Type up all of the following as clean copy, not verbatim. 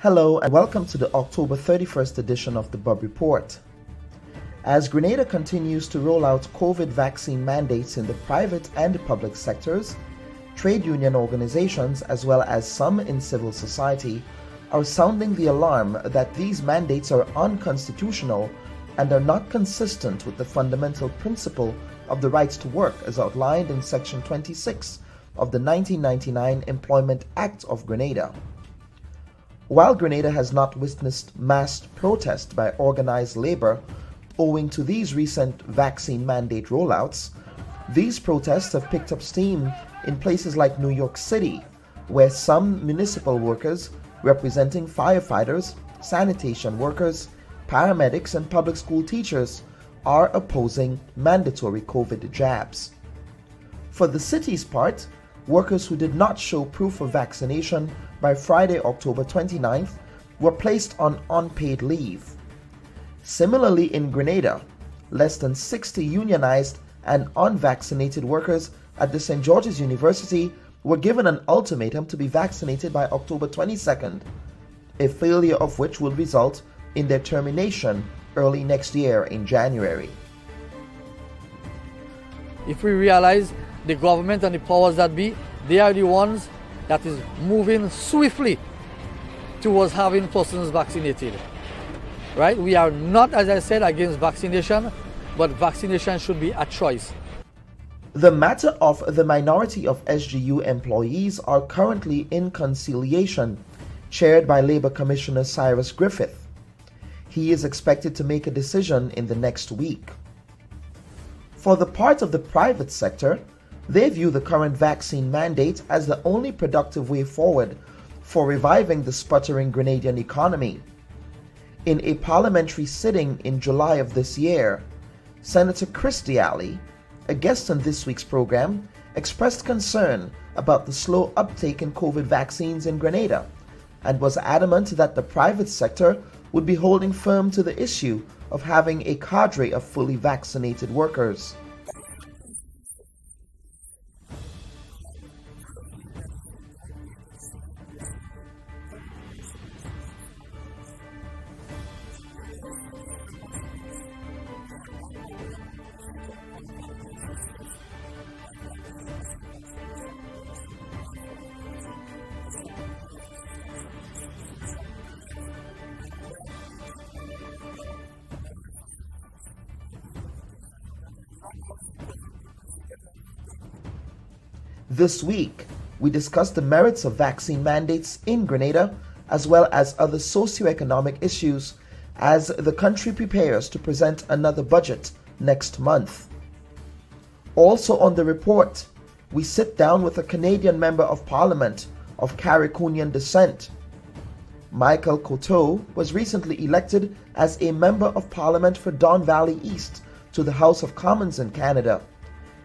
Hello and welcome to the October 31st edition of the Bubb Report. As Grenada continues to roll out COVID vaccine mandates in the private and public sectors, trade union organizations as well as some in civil society are sounding the alarm that these mandates are unconstitutional and are not consistent with the fundamental principle of the rights to work as outlined in Section 26 of the 1999 Employment Act of Grenada. While Grenada has not witnessed mass protest by organized labor owing to these recent vaccine mandate rollouts, these protests have picked up steam in places like New York City, where some municipal workers representing firefighters, sanitation workers, paramedics, and public school teachers are opposing mandatory COVID jabs. For the city's part, workers who did not show proof of vaccination by Friday, October 29th, were placed on unpaid leave. Similarly, in Grenada, less than 60 unionized and unvaccinated workers at the St. George's University were given an ultimatum to be vaccinated by October 22nd, a failure of which will result in their termination early next year in January. If we realize the government and the powers that be, they are the ones that is moving swiftly towards having persons vaccinated. Right? We are not, as I said, against vaccination, but vaccination should be a choice. The matter of the minority of SGU employees are currently in conciliation, chaired by Labour Commissioner Cyrus Griffith. He is expected to make a decision in the next week. For the part of the private sector, they view the current vaccine mandate as the only productive way forward for reviving the sputtering Grenadian economy. In a parliamentary sitting in July of this year, Senator Christy Alley, a guest on this week's program, expressed concern about the slow uptake in COVID vaccines in Grenada and was adamant that the private sector would be holding firm to the issue of having a cadre of fully vaccinated workers. This week, we discussed the merits of vaccine mandates in Grenada, as well as other socioeconomic issues as the country prepares to present another budget next month. Also on the report, we sit down with a Canadian Member of Parliament of Carriacouian descent. Michael Coteau was recently elected as a Member of Parliament for Don Valley East to the House of Commons in Canada.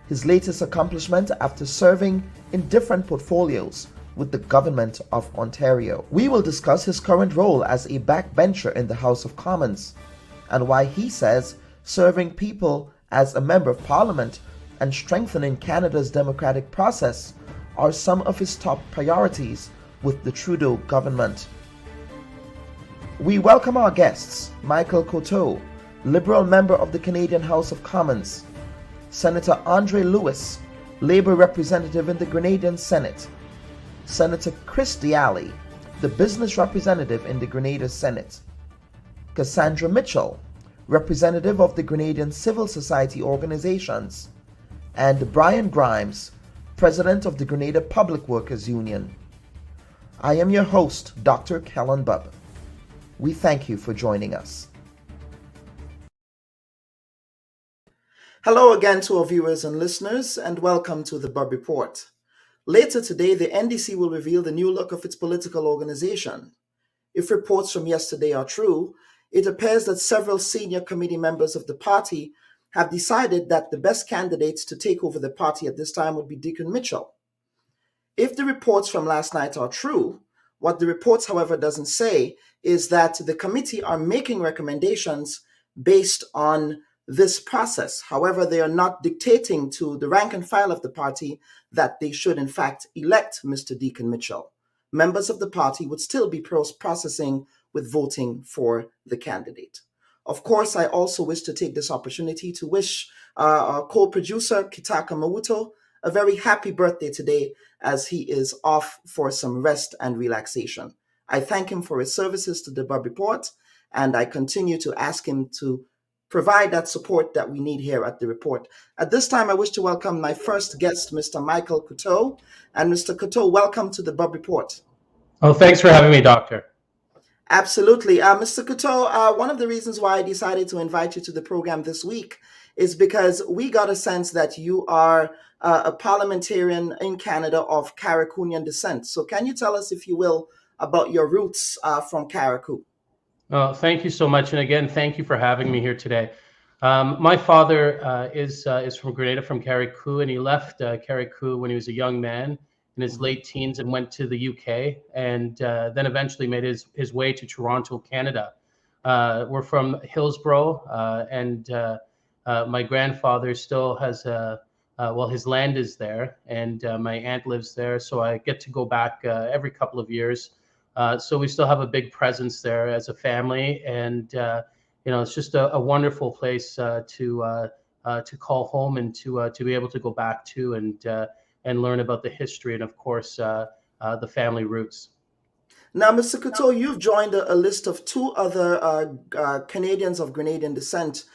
His latest accomplishment after serving in different portfolios with the Government of Ontario. We will discuss his current role as a backbencher in the House of Commons and why he says serving people as a Member of Parliament and strengthening Canada's democratic process are some of his top priorities with the Trudeau government. We welcome our guests, Michael Coteau, Liberal Member of the Canadian House of Commons, Senator Andre Lewis, Labour Representative in the Grenadian Senate, Senator Christy Alley, the Business Representative in the Grenada Senate, Cassandra Mitchell, Representative of the Grenadian Civil Society Organizations, and Brian Grimes, President of the Grenada Public Workers Union. I am your host, Dr. Kellen Bubb. We thank you for joining us. Hello again to our viewers and listeners, and welcome to the Bubb Report. Later today, the NDC will reveal the new look of its political organization. If reports from yesterday are true, it appears that several senior committee members of the party have decided that the best candidates to take over the party at this time would be Deacon Mitchell. If the reports from last night are true, what the reports, however, doesn't say is that the committee are making recommendations based on this process. However, they are not dictating to the rank and file of the party that they should, in fact, elect Mr. Deacon Mitchell. Members of the party would still be processing with voting for the candidate. Of course, I also wish to take this opportunity to wish our co-producer, Kitaka Mawuto, a very happy birthday today as he is off for some rest and relaxation. I thank him for his services to the Bubb Report, and I continue to ask him to provide that support that we need here at the report. At this time, I wish to welcome my first guest, Mr. Michael Coteau. And Mr. Coteau, welcome to the Bubb Report. Oh, thanks for having me, Doctor. Absolutely. Mr. Coteau, one of the reasons why I decided to invite you to the program this week is because we got a sense that you are a parliamentarian in Canada of Carriacouian descent. So can you tell us, if you will, about your roots from Carriacou? Oh, thank you so much. And again, thank you for having me here today. My father is from Grenada, from Carriacou, and he left Carriacou when he was a young man in his late teens and went to the UK, and then eventually made his way to Toronto, Canada. We're from Hillsborough, and my grandfather still has his land is there, and my aunt lives there, so I get to go back every couple of years. So we still have a big presence there as a family, and it's just a wonderful place to call home and to be able to go back to and learn about the history and, of course, the family roots. Now, Mr. Coteau, you've joined a list of two other Canadians of Grenadian descent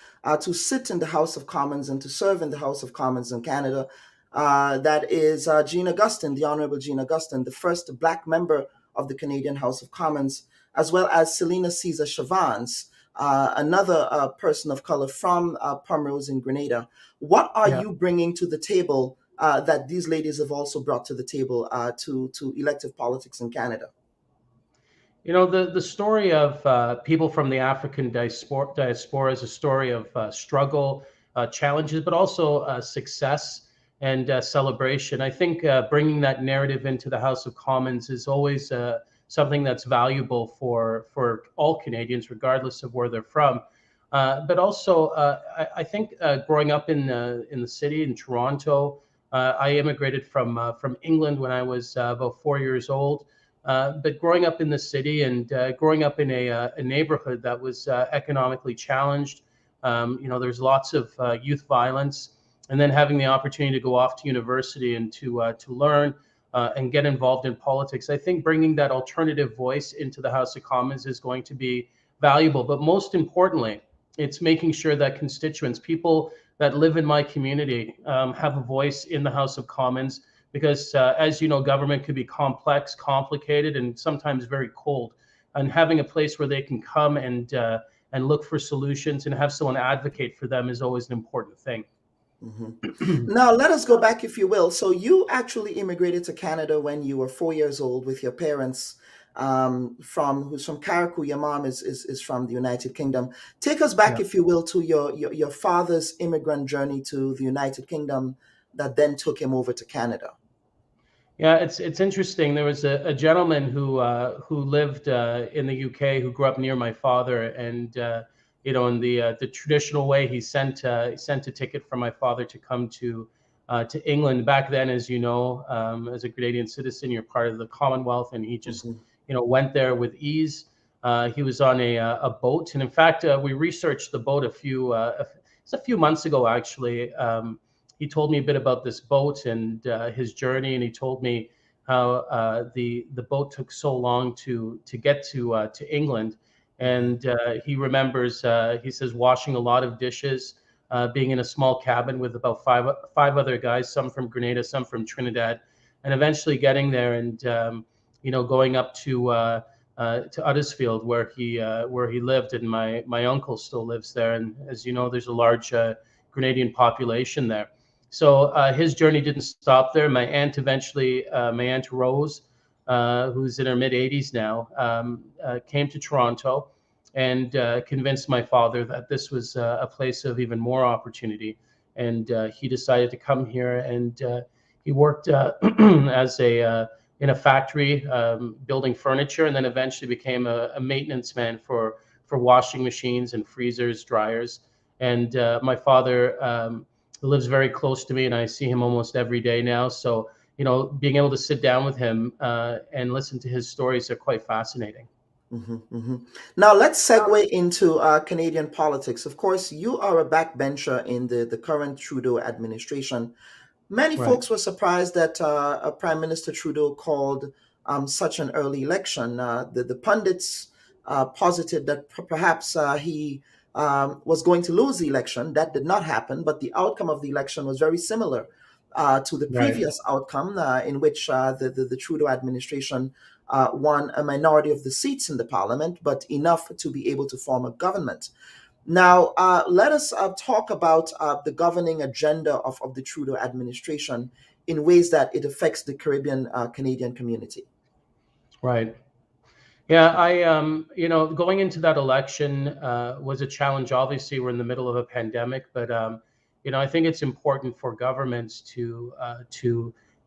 to sit in the House of Commons and to serve in the House of Commons in Canada. That is Jean Augustin, the Honourable Jean Augustin, the first Black member of the Canadian House of Commons, as well as Selena Caesar Chavans, another person of color from Pomrose in Grenada. What are you bringing to the table that these ladies have also brought to the table to elective politics in Canada? The story of people from the African diaspora is a story of struggle, challenges, but also success and celebration. I think bringing that narrative into the House of Commons is always something that's valuable for all Canadians, regardless of where they're from. But also, I think growing up in the city in Toronto, I immigrated from England when I was about 4 years old. But growing up in the city and growing up in a neighborhood that was economically challenged, there's lots of youth violence, and then having the opportunity to go off to university and to learn and get involved in politics, I think bringing that alternative voice into the House of Commons is going to be valuable. But most importantly, it's making sure that constituents, people that live in my community, have a voice in the House of Commons because, as you know, government could be complex, complicated, and sometimes very cold. And having a place where they can come and look for solutions and have someone advocate for them is always an important thing. Now, let us go back, if you will. So you actually immigrated to Canada when you were 4 years old with your parents, who's from Carriacou. Your mom is from the United Kingdom. Take us back, Yeah. if you will, to your father's immigrant journey to the United Kingdom that then took him over to Canada. Yeah, it's interesting. There was a gentleman who lived in the UK who grew up near my father, and in the traditional way, he sent a ticket for my father to come to England. Back then, as you know, as a Grenadian citizen, you're part of the Commonwealth, and he just went there with ease. He was on a boat, and in fact, we researched the boat it's a few months ago actually. He told me a bit about this boat and his journey, and he told me how the boat took so long to get to England. And he remembers, he says, washing a lot of dishes, being in a small cabin with about five other guys, some from Grenada, some from Trinidad, and eventually getting there and going up to Uddersfield where he lived, and my uncle still lives there. And as you know, there's a large Grenadian population there. So his journey didn't stop there. My aunt Rose, who's in her mid 80s now, came to Toronto and convinced my father that this was a place of even more opportunity. And he decided to come here, and he worked as in a factory building furniture, and then eventually became a maintenance man for washing machines and freezers, dryers. And my father lives very close to me, and I see him almost every day now. So, being able to sit down with him and listen to his stories are quite fascinating. Now, let's segue into Canadian politics. Of course, you are a backbencher in the current Trudeau administration. Many Right. folks were surprised that Prime Minister Trudeau called such an early election. The pundits posited that perhaps he was going to lose the election. That did not happen, but the outcome of the election was very similar to the Right. previous outcome, in which the Trudeau administration won a minority of the seats in the parliament, but enough to be able to form a government. Now, let us talk about the governing agenda of the Trudeau administration in ways that it affects the Caribbean Canadian community. Right. Yeah, going into that election was a challenge. Obviously, we're in the middle of a pandemic, but I think it's important for governments to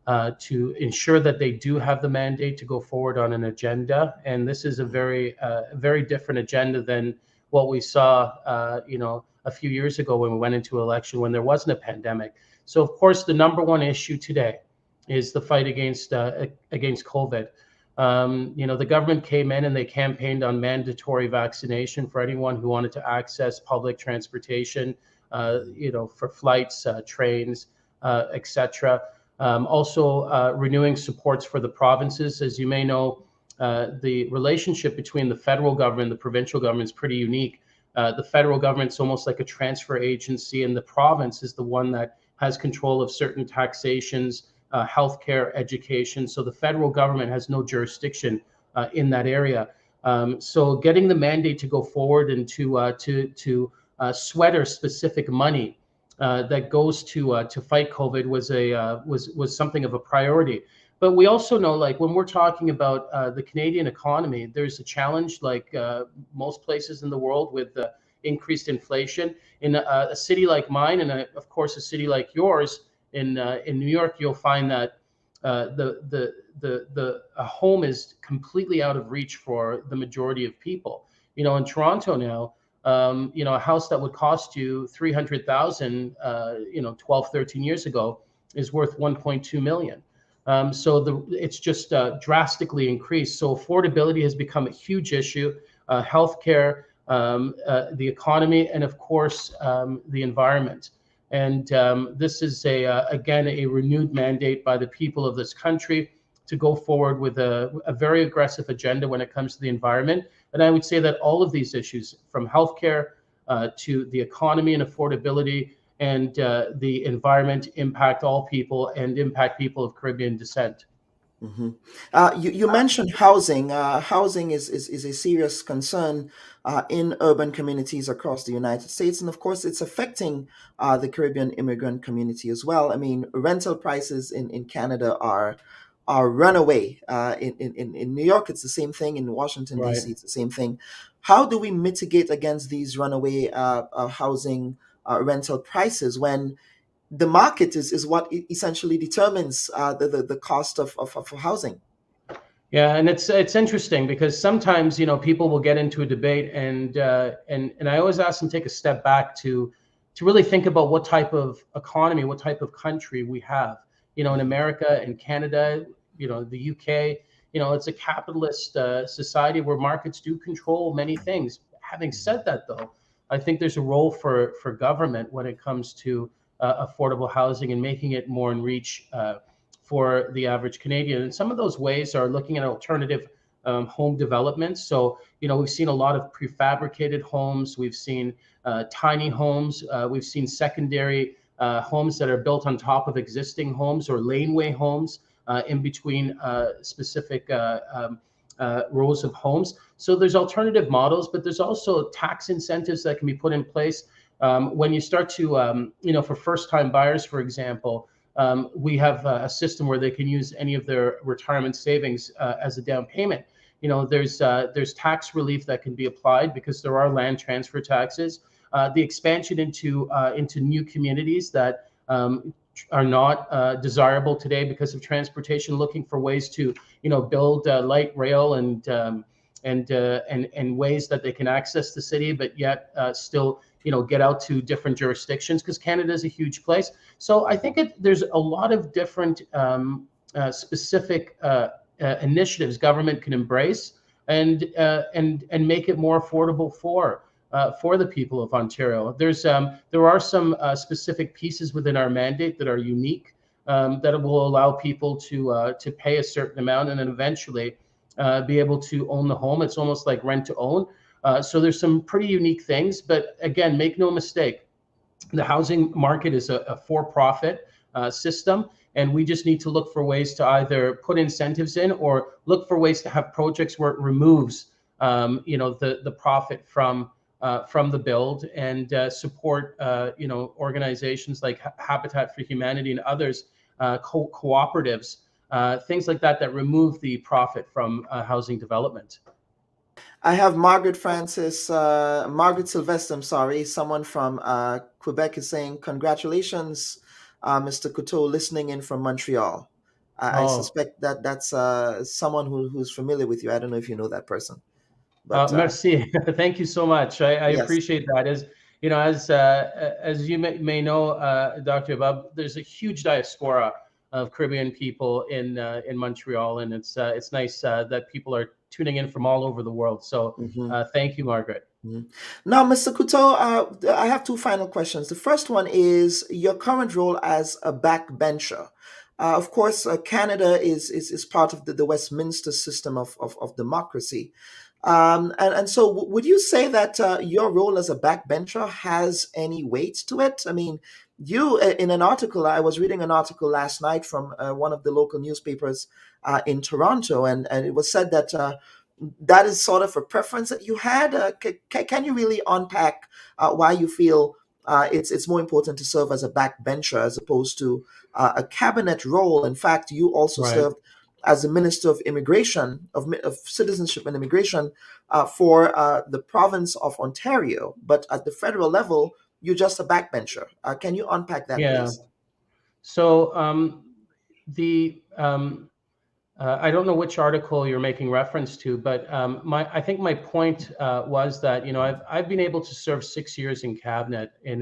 ensure that they do have the mandate to go forward on an agenda. And this is a very different agenda than what we saw, a few years ago when we went into election when there wasn't a pandemic. So, of course, the number one issue today is the fight against COVID. The government came in and they campaigned on mandatory vaccination for anyone who wanted to access public transportation, for flights, trains, etc. Also, renewing supports for the provinces. As you may know, the relationship between the federal government and the provincial government is pretty unique. The federal government's almost like a transfer agency, and the province is the one that has control of certain taxations, healthcare, education. So the federal government has no jurisdiction in that area. So getting the mandate to go forward and to sweater specific money that goes to fight COVID was something of a priority. But we also know, like when we're talking about the Canadian economy, there's a challenge, like most places in the world, with increased inflation. In a city like mine, and of course a city like yours in New York, you'll find that the a home is completely out of reach for the majority of people. In Toronto now, a house that would cost you 300,000, 12, 13 years ago, is worth 1.2 million. So it's just drastically increased. So affordability has become a huge issue. Healthcare, the economy, and of course the environment. And this is again a renewed mandate by the people of this country to go forward with a very aggressive agenda when it comes to the environment. And I would say that all of these issues, from healthcare to the economy and affordability and the environment, impact all people and impact people of Caribbean descent. Mm-hmm. You mentioned housing. Housing is a serious concern in urban communities across the United States. And of course, it's affecting the Caribbean immigrant community as well. I mean, rental prices in Canada are runaway. In New York, it's the same thing. In Washington, Right. D.C., it's the same thing. How do we mitigate against these runaway housing rental prices when the market is what essentially determines the cost of housing? Yeah, and it's interesting because sometimes people will get into a debate, and I always ask them to take a step back to really think about what type of economy, what type of country we have. In America and Canada, the UK, it's a capitalist society where markets do control many things. Having said that, though, I think there's a role for government when it comes to affordable housing and making it more in reach for the average Canadian. And some of those ways are looking at alternative home developments. So, we've seen a lot of prefabricated homes. We've seen tiny homes. We've seen secondary homes that are built on top of existing homes, or laneway homes in between specific rows of homes. So there's alternative models, but there's also tax incentives that can be put in place when you start to, for first-time buyers, for example. We have a system where they can use any of their retirement savings as a down payment. There's tax relief that can be applied because there are land transfer taxes. The expansion into new communities that are not desirable today because of transportation, looking for ways to build light rail and ways that they can access the city, but yet still get out to different jurisdictions, because Canada is a huge place. So I think there's a lot of different specific initiatives government can embrace and make it more affordable for the people of Ontario. There are some specific pieces within our mandate that are unique, that will allow people to pay a certain amount and then eventually be able to own the home. It's almost like rent to own. So there's some pretty unique things, but again, make no mistake, the housing market is a for-profit system, and we just need to look for ways to either put incentives in or look for ways to have projects where it removes, the profit from the build, and support, organizations like Habitat for Humanity and others, cooperatives, things like that remove the profit from housing development. I have Margaret Sylvester, I'm sorry, someone from Quebec is saying, congratulations, Mr. Coteau, listening in from Montreal. I Oh, suspect that's someone who's familiar with you. I don't know if you know that person, but merci. Thank you so much. I yes. appreciate that. As you may know, Dr. Bubb, there's a huge diaspora of Caribbean people in Montreal, and it's nice that people are tuning in from all over the world. So Mhm. thank you, Margaret. Mhm. Now, Mr. Coteau, I have two final questions. The first one is your current role as a backbencher. Of course, Canada is part of the Westminster system of democracy. And so, would you say that your role as a backbencher has any weight to it? I mean, in an article, I was reading an article last night from one of the local newspapers in Toronto, and it was said that that is sort of a preference that you had. Can you really unpack why you feel it's more important to serve as a backbencher as opposed to a cabinet role. In fact, you also Right. served as the Minister of Immigration, of Citizenship and Immigration for the province of Ontario. But at the federal level, you're just a backbencher. Can you unpack that, Yeah. please? So the I don't know which article you're making reference to, but I think my point was that I've been able to serve 6 years in cabinet in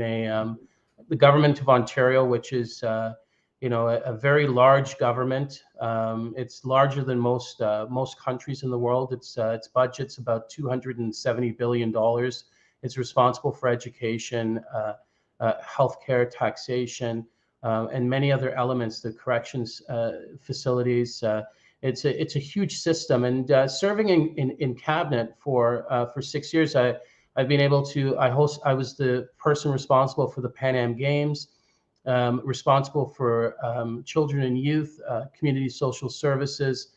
the government of Ontario, which is a very large government. It's larger than most countries in the world. Its budget's about $270 billion. It's responsible for education, healthcare, taxation, and many other elements, the corrections facilities. It's a huge system, and serving in cabinet for 6 years, I've been able to. I was the person responsible for the Pan Am Games, responsible for children and youth, community social services,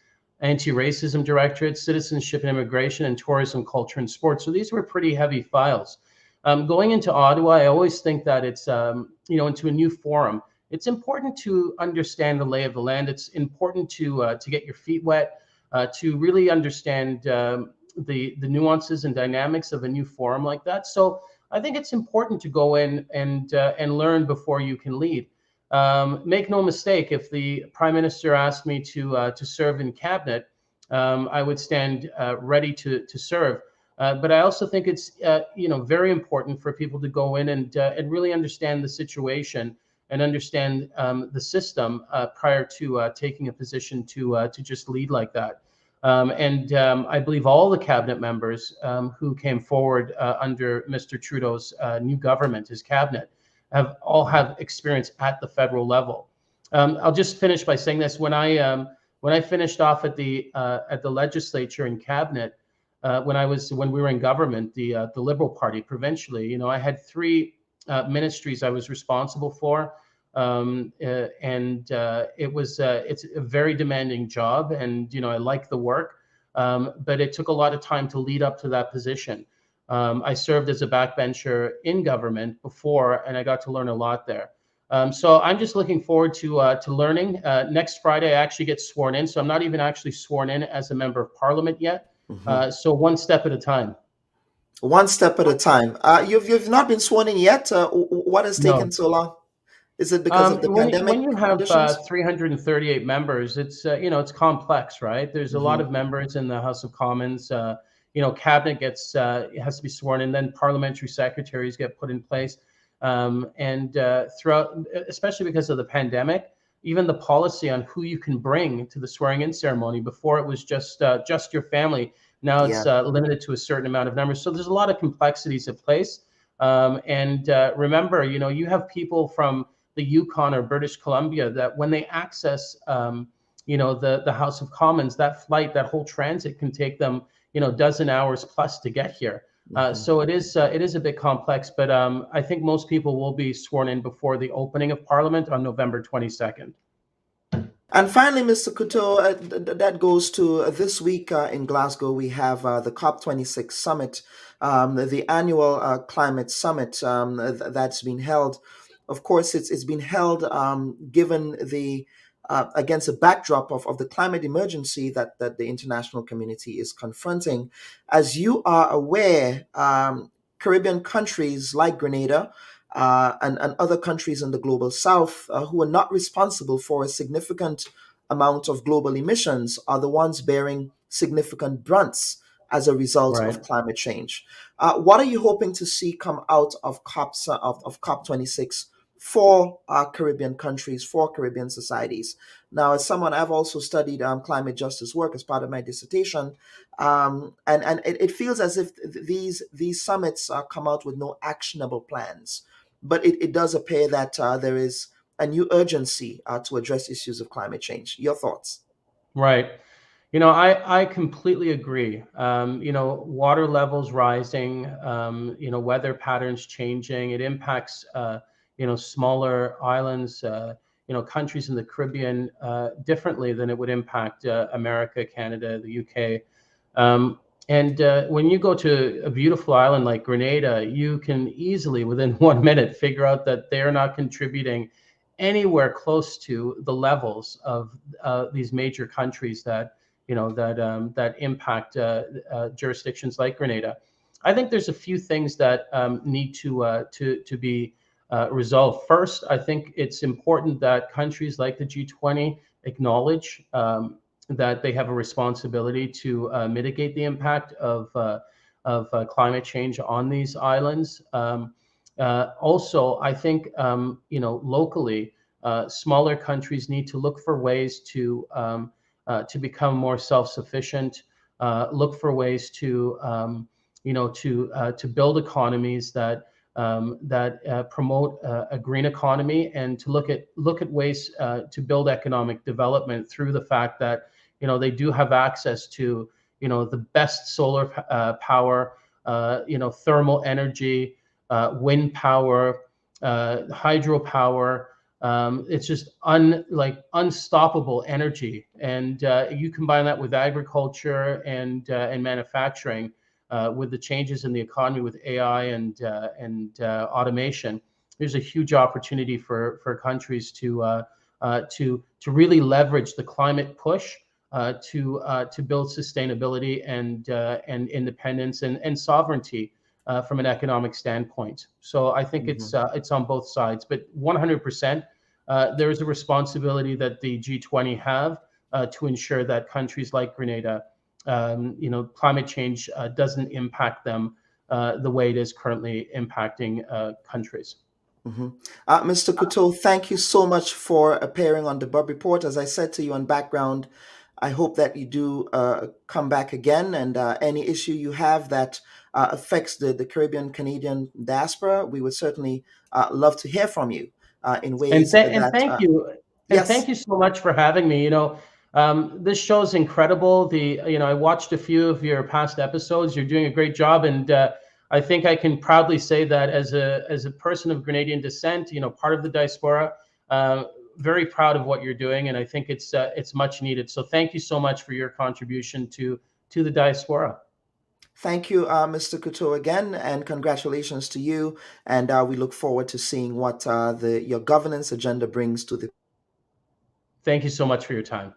anti-racism directorate, citizenship and immigration, and tourism, culture, and sports. So these were pretty heavy files. Going into Ottawa, I always think that it's into a new forum. It's important to understand the lay of the land. It's important to get your feet wet, to really understand the nuances and dynamics of a new forum like that. So I think it's important to go in and learn before you can lead. Make no mistake, if the Prime Minister asked me to serve in cabinet, I would stand ready to serve. But I also think it's very important for people to go in and really understand the situation and understand the system prior to taking a position to just lead like that. I believe all the cabinet members who came forward under Mr. Trudeau's new government, his cabinet, have experience at the federal level. I'll just finish by saying this: when I finished off at the legislature and cabinet, when we were in government, the Liberal Party provincially, I had three ministries I was responsible for. It's a very demanding job, and I like the work, but it took a lot of time to lead up to that position. I served as a backbencher in government before, and I got to learn a lot there. So I'm just looking forward to learning. Next Friday, I actually get sworn in, so I'm not even actually sworn in as a member of Parliament yet. So one step at a time. One step at a time. You've not been sworn in yet. What has taken No. so long? Is it because of the When pandemic you have conditions? 338 members, it's complex, right? There's a lot of members in the House of Commons. Cabinet has to be sworn in, then parliamentary secretaries get put in place, and throughout, especially because of the pandemic, even the policy on who you can bring to the swearing-in ceremony. Before it was just your family. Now Yeah. it's limited to a certain amount of numbers. So there's a lot of complexities at place. Remember, you have people from the Yukon or British Columbia that when they access, the House of Commons, that whole transit can take them, dozen hours plus to get here. So it is a bit complex, but I think most people will be sworn in before the opening of Parliament on November 22nd. And finally, Mr. Coteau, that goes to this week in Glasgow. We have the COP26 summit, the annual climate summit that's been held. Of course, it's been held given the against a backdrop of the climate emergency that the international community is confronting. As you are aware, Caribbean countries like Grenada and other countries in the global south who are not responsible for a significant amount of global emissions are the ones bearing significant brunts as a result Right. of climate change. What are you hoping to see come out of COP26 for Caribbean countries, for Caribbean societies? Now, as someone, I've also studied climate justice work as part of my dissertation, and it feels as if these summits come out with no actionable plans. But it does appear that there is a new urgency to address issues of climate change. Your thoughts? Right. I completely agree. Water levels rising, weather patterns changing. It impacts, smaller islands, countries in the Caribbean differently than it would impact America, Canada, the UK. And when you go to a beautiful island like Grenada, you can easily, within 1 minute, figure out that they're not contributing anywhere close to the levels of these major countries that that impact jurisdictions like Grenada. I think there's a few things that need to be resolved. First, I think it's important that countries like the G20 acknowledge that they have a responsibility to mitigate the impact of climate change on these islands. Also, I think locally, smaller countries need to look for ways to become more self-sufficient. Look for ways to to build economies that promote a green economy, and to look at ways to build economic development through the fact that they do have access to the best solar power, thermal energy, wind power, hydropower. It's just unstoppable energy, and you combine that with agriculture and manufacturing, with the changes in the economy with AI and automation. There's a huge opportunity for countries to really leverage the climate push to build sustainability and independence and sovereignty from an economic standpoint. So I think it's on both sides, but 100%. There is a responsibility that the G20 have to ensure that countries like Grenada, climate change doesn't impact them the way it is currently impacting countries. Mr. Coteau, thank you so much for appearing on the Bubb Report. As I said to you on background, I hope that you do come back again, and any issue you have that affects the Caribbean Canadian diaspora, we would certainly love to hear from you in ways and thank you. And yes. Thank you so much for having me. This show is incredible. I watched a few of your past episodes. You're doing a great job, and I think I can proudly say that as a person of Grenadian descent, part of the diaspora, very proud of what you're doing, and I think it's much needed. So thank you so much for your contribution to the diaspora. Thank you, Mr. Coteau, again, and congratulations to you. And we look forward to seeing what your governance agenda brings to the. Thank you so much for your time.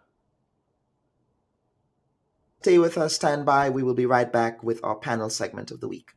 Stay with us, stand by. We will be right back with our panel segment of the week.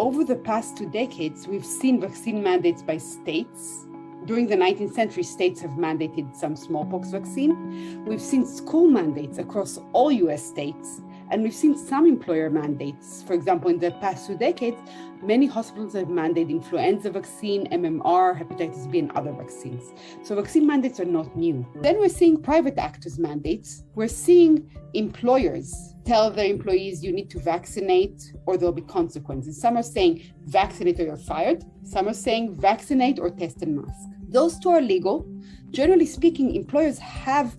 Over the past 2 decades, we've seen vaccine mandates by states. During the 19th century, states have mandated some smallpox vaccine. We've seen school mandates across all US states, and we've seen some employer mandates. For example, in the past 2 decades, many hospitals have mandated influenza vaccine, MMR, hepatitis B, and other vaccines. So vaccine mandates are not new. Then we're seeing private actors mandates. We're seeing employers tell their employees you need to vaccinate or there'll be consequences. Some are saying vaccinate or you're fired. Some are saying vaccinate or test and mask. Those two are legal. Generally speaking, employers have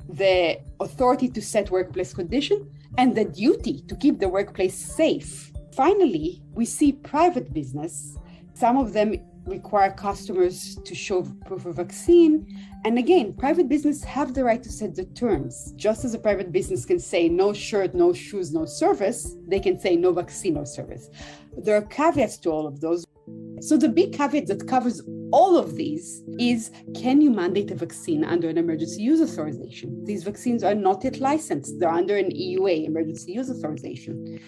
the authority to set workplace conditions and the duty to keep the workplace safe. Finally, we see private business. Some of them require customers to show proof of vaccine. And again, private business have the right to set the terms. Just as a private business can say no shirt, no shoes, no service, they can say no vaccine, no service. There are caveats to all of those. So the big caveat that covers all of these is, can you mandate a vaccine under an emergency use authorization? These vaccines are not yet licensed. They're under an EUA, emergency use authorization.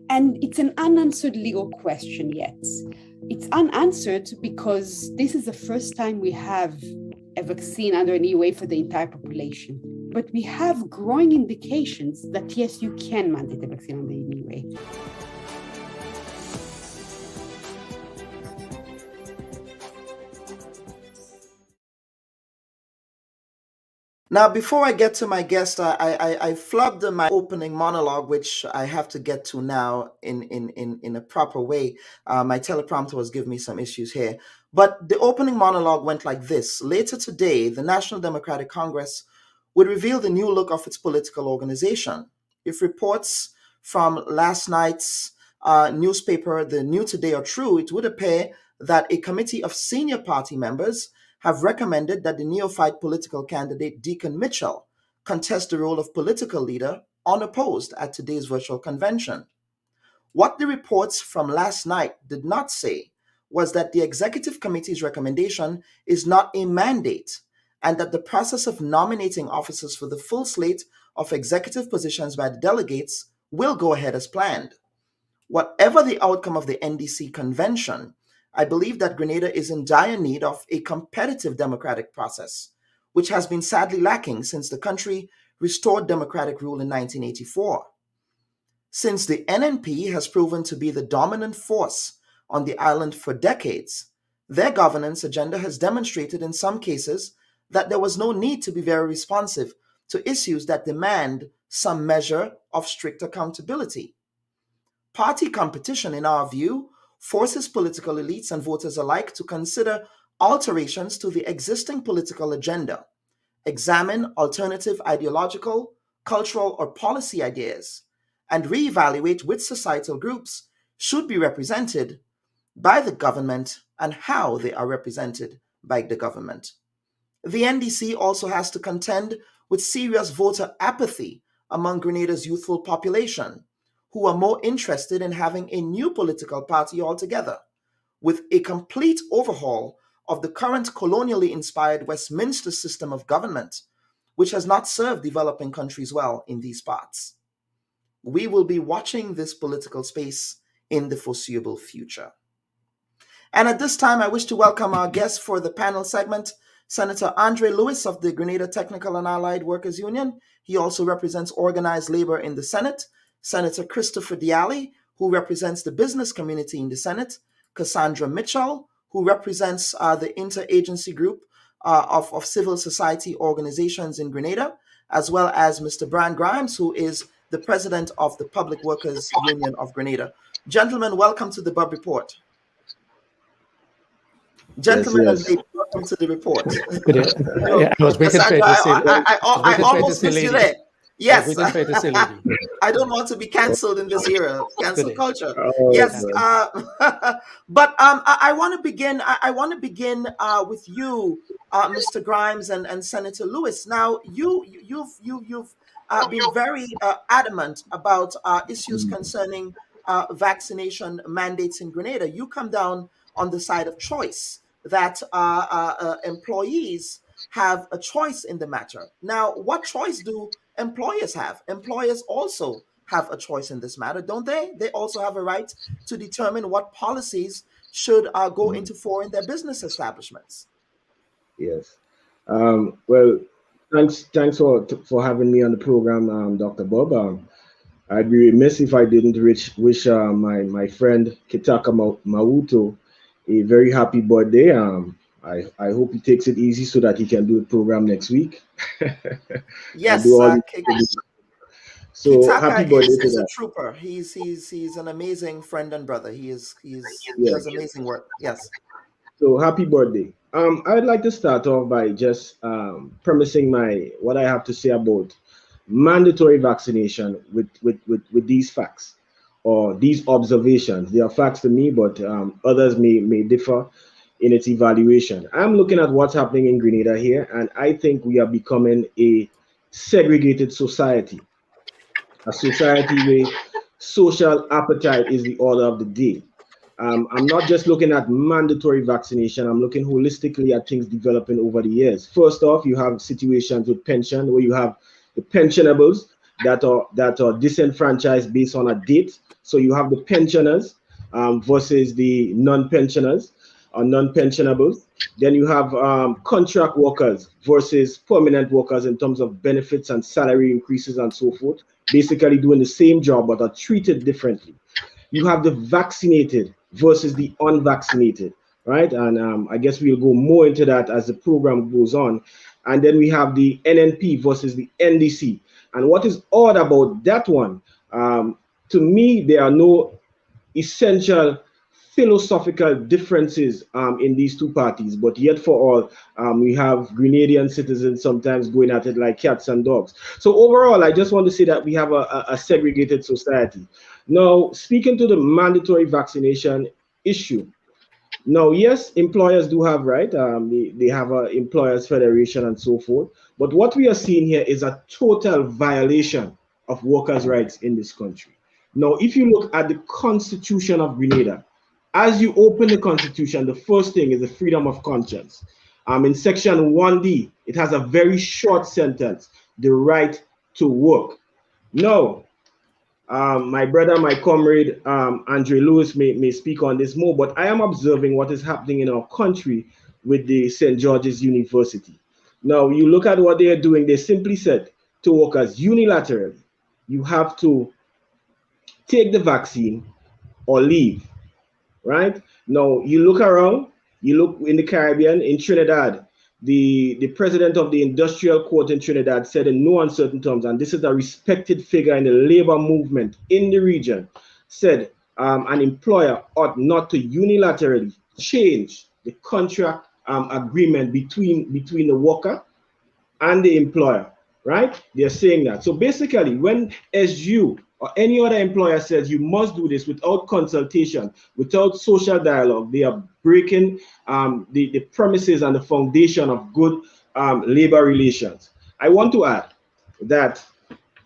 And it's an unanswered legal question yet. It's unanswered because this is the first time we have a vaccine under an EUA for the entire population. But we have growing indications that yes, you can mandate a vaccine under an EUA. Now, before I get to my guest, I flubbed my opening monologue, which I have to get to now in a proper way. My teleprompter was giving me some issues here. But the opening monologue went like this. Later today, the National Democratic Congress would reveal the new look of its political organization. If reports from last night's newspaper, the New Today, are true, it would appear that a committee of senior party members have recommended that the neophyte political candidate Deacon Mitchell contest the role of political leader unopposed at today's virtual convention. What the reports from last night did not say was that the executive committee's recommendation is not a mandate and that the process of nominating officers for the full slate of executive positions by the delegates will go ahead as planned. Whatever the outcome of the NDC convention, I believe that Grenada is in dire need of a competitive democratic process, which has been sadly lacking since the country restored democratic rule in 1984. Since the NNP has proven to be the dominant force on the island for decades, their governance agenda has demonstrated in some cases that there was no need to be very responsive to issues that demand some measure of strict accountability. Party competition, in our view, forces political elites and voters alike to consider alterations to the existing political agenda, examine alternative ideological, cultural, or policy ideas, and reevaluate which societal groups should be represented by the government and how they are represented by the government. The NDC also has to contend with serious voter apathy among Grenada's youthful population, who are more interested in having a new political party altogether, with a complete overhaul of the current colonially inspired Westminster system of government, which has not served developing countries well in these parts. We will be watching this political space in the foreseeable future. And at this time, I wish to welcome our guest for the panel segment, Senator Andre Lewis of the Grenada Technical and Allied Workers Union. He also represents organized labor in the Senate. Senator Christopher Diali, who represents the business community in the Senate. Cassandra Mitchell, who represents the interagency group of civil society organizations in Grenada, as well as Mr. Brian Grimes, who is the president of the Public Workers Union of Grenada. Gentlemen, welcome to the Bubb Report. Gentlemen, yes. and ladies, welcome to the report. Good day. Yeah, I was waiting for you to say. I almost missed you there. Yes, I was waiting for you to say lady. I don't want to be cancelled in this era, cancel culture. Oh, Yes, man. but I want to begin. I want to begin with you, Mr. Grimes and Senator Lewis. Now, you've been very adamant about issues concerning vaccination mandates in Grenada. You come down on the side of choice, that employees have a choice in the matter. Now, what choice do employers have? Employers also have a choice in this matter, don't they? They also have a right to determine what policies should go into force in their business establishments. Yes. Well, thanks for having me on the program, Dr. Bubb. I'd be remiss if I didn't wish my friend Kitaka Mauto a very happy birthday. I hope he takes it easy so that he can do the program next week. Yes, so Kitaka happy birthday is to a that. trooper. He's an amazing friend and brother. He Yes. does amazing work. Yes. So happy birthday. I'd like to start off by just premising what I have to say about mandatory vaccination with these facts or these observations. They are facts to me, but others may differ in its evaluation. I'm looking at what's happening in Grenada here, and I think we are becoming a segregated society, a society where social appetite is the order of the day. I'm not just looking at mandatory vaccination, I'm looking holistically at things developing over the years. First off, you have situations with pension where you have the pensionables that are disenfranchised based on a date. So you have the pensioners versus the non-pensioners or non-pensionables. Then you have contract workers versus permanent workers in terms of benefits and salary increases and so forth, basically doing the same job but are treated differently. You have the vaccinated versus the unvaccinated, right? And I guess we'll go more into that as the program goes on. And then we have the NNP versus the NDC. And what is odd about that one, to me, there are no essential philosophical differences in these two parties, but yet for all, we have Grenadian citizens sometimes going at it like cats and dogs. So overall, I just want to say that we have a segregated society. Now, speaking to the mandatory vaccination issue, now, yes, employers do have right. They have a employers federation and so forth. But what we are seeing here is a total violation of workers' rights in this country. Now, if you look at the Constitution of Grenada, as you open the Constitution, the first thing is the freedom of conscience. In section 1D, it has a very short sentence, the right to work. Now, my brother, my comrade, Andre Lewis may speak on this more, but I am observing what is happening in our country with the St. George's University. Now, you look at what they are doing, they simply said to workers unilaterally, you have to take the vaccine or leave, right? Now, you look around, you look in the Caribbean, in Trinidad, the president of the industrial court in Trinidad said in no uncertain terms, and this is a respected figure in the labor movement in the region, said an employer ought not to unilaterally change the contract agreement between the worker and the employer, right? They're saying that. So basically, when SGU or any other employer says you must do this without consultation, without social dialogue, they are breaking the premises and the foundation of good labor relations. I want to add that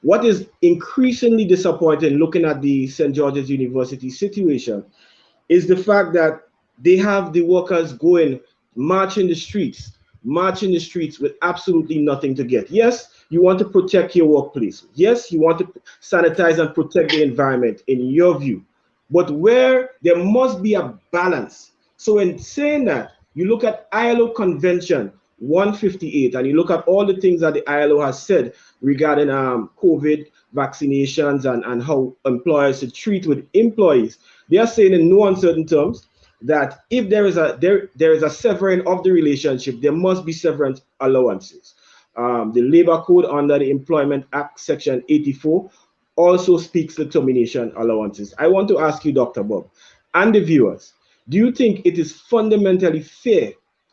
what is increasingly disappointing looking at the St. George's University situation is the fact that they have the workers going marching the streets with absolutely nothing to get. Yes, you want to protect your workplace. Yes, you want to sanitize and protect the environment in your view. But where there must be a balance. So in saying that, you look at ILO Convention 158 and you look at all the things that the ILO has said regarding COVID vaccinations and how employers should treat with employees. They are saying in no uncertain terms that if there is a severing of the relationship, there must be severance allowances. The Labor Code under the Employment Act, Section 84, also speaks to termination allowances. I want to ask you, Dr. Bubb, and the viewers, do you think it is fundamentally fair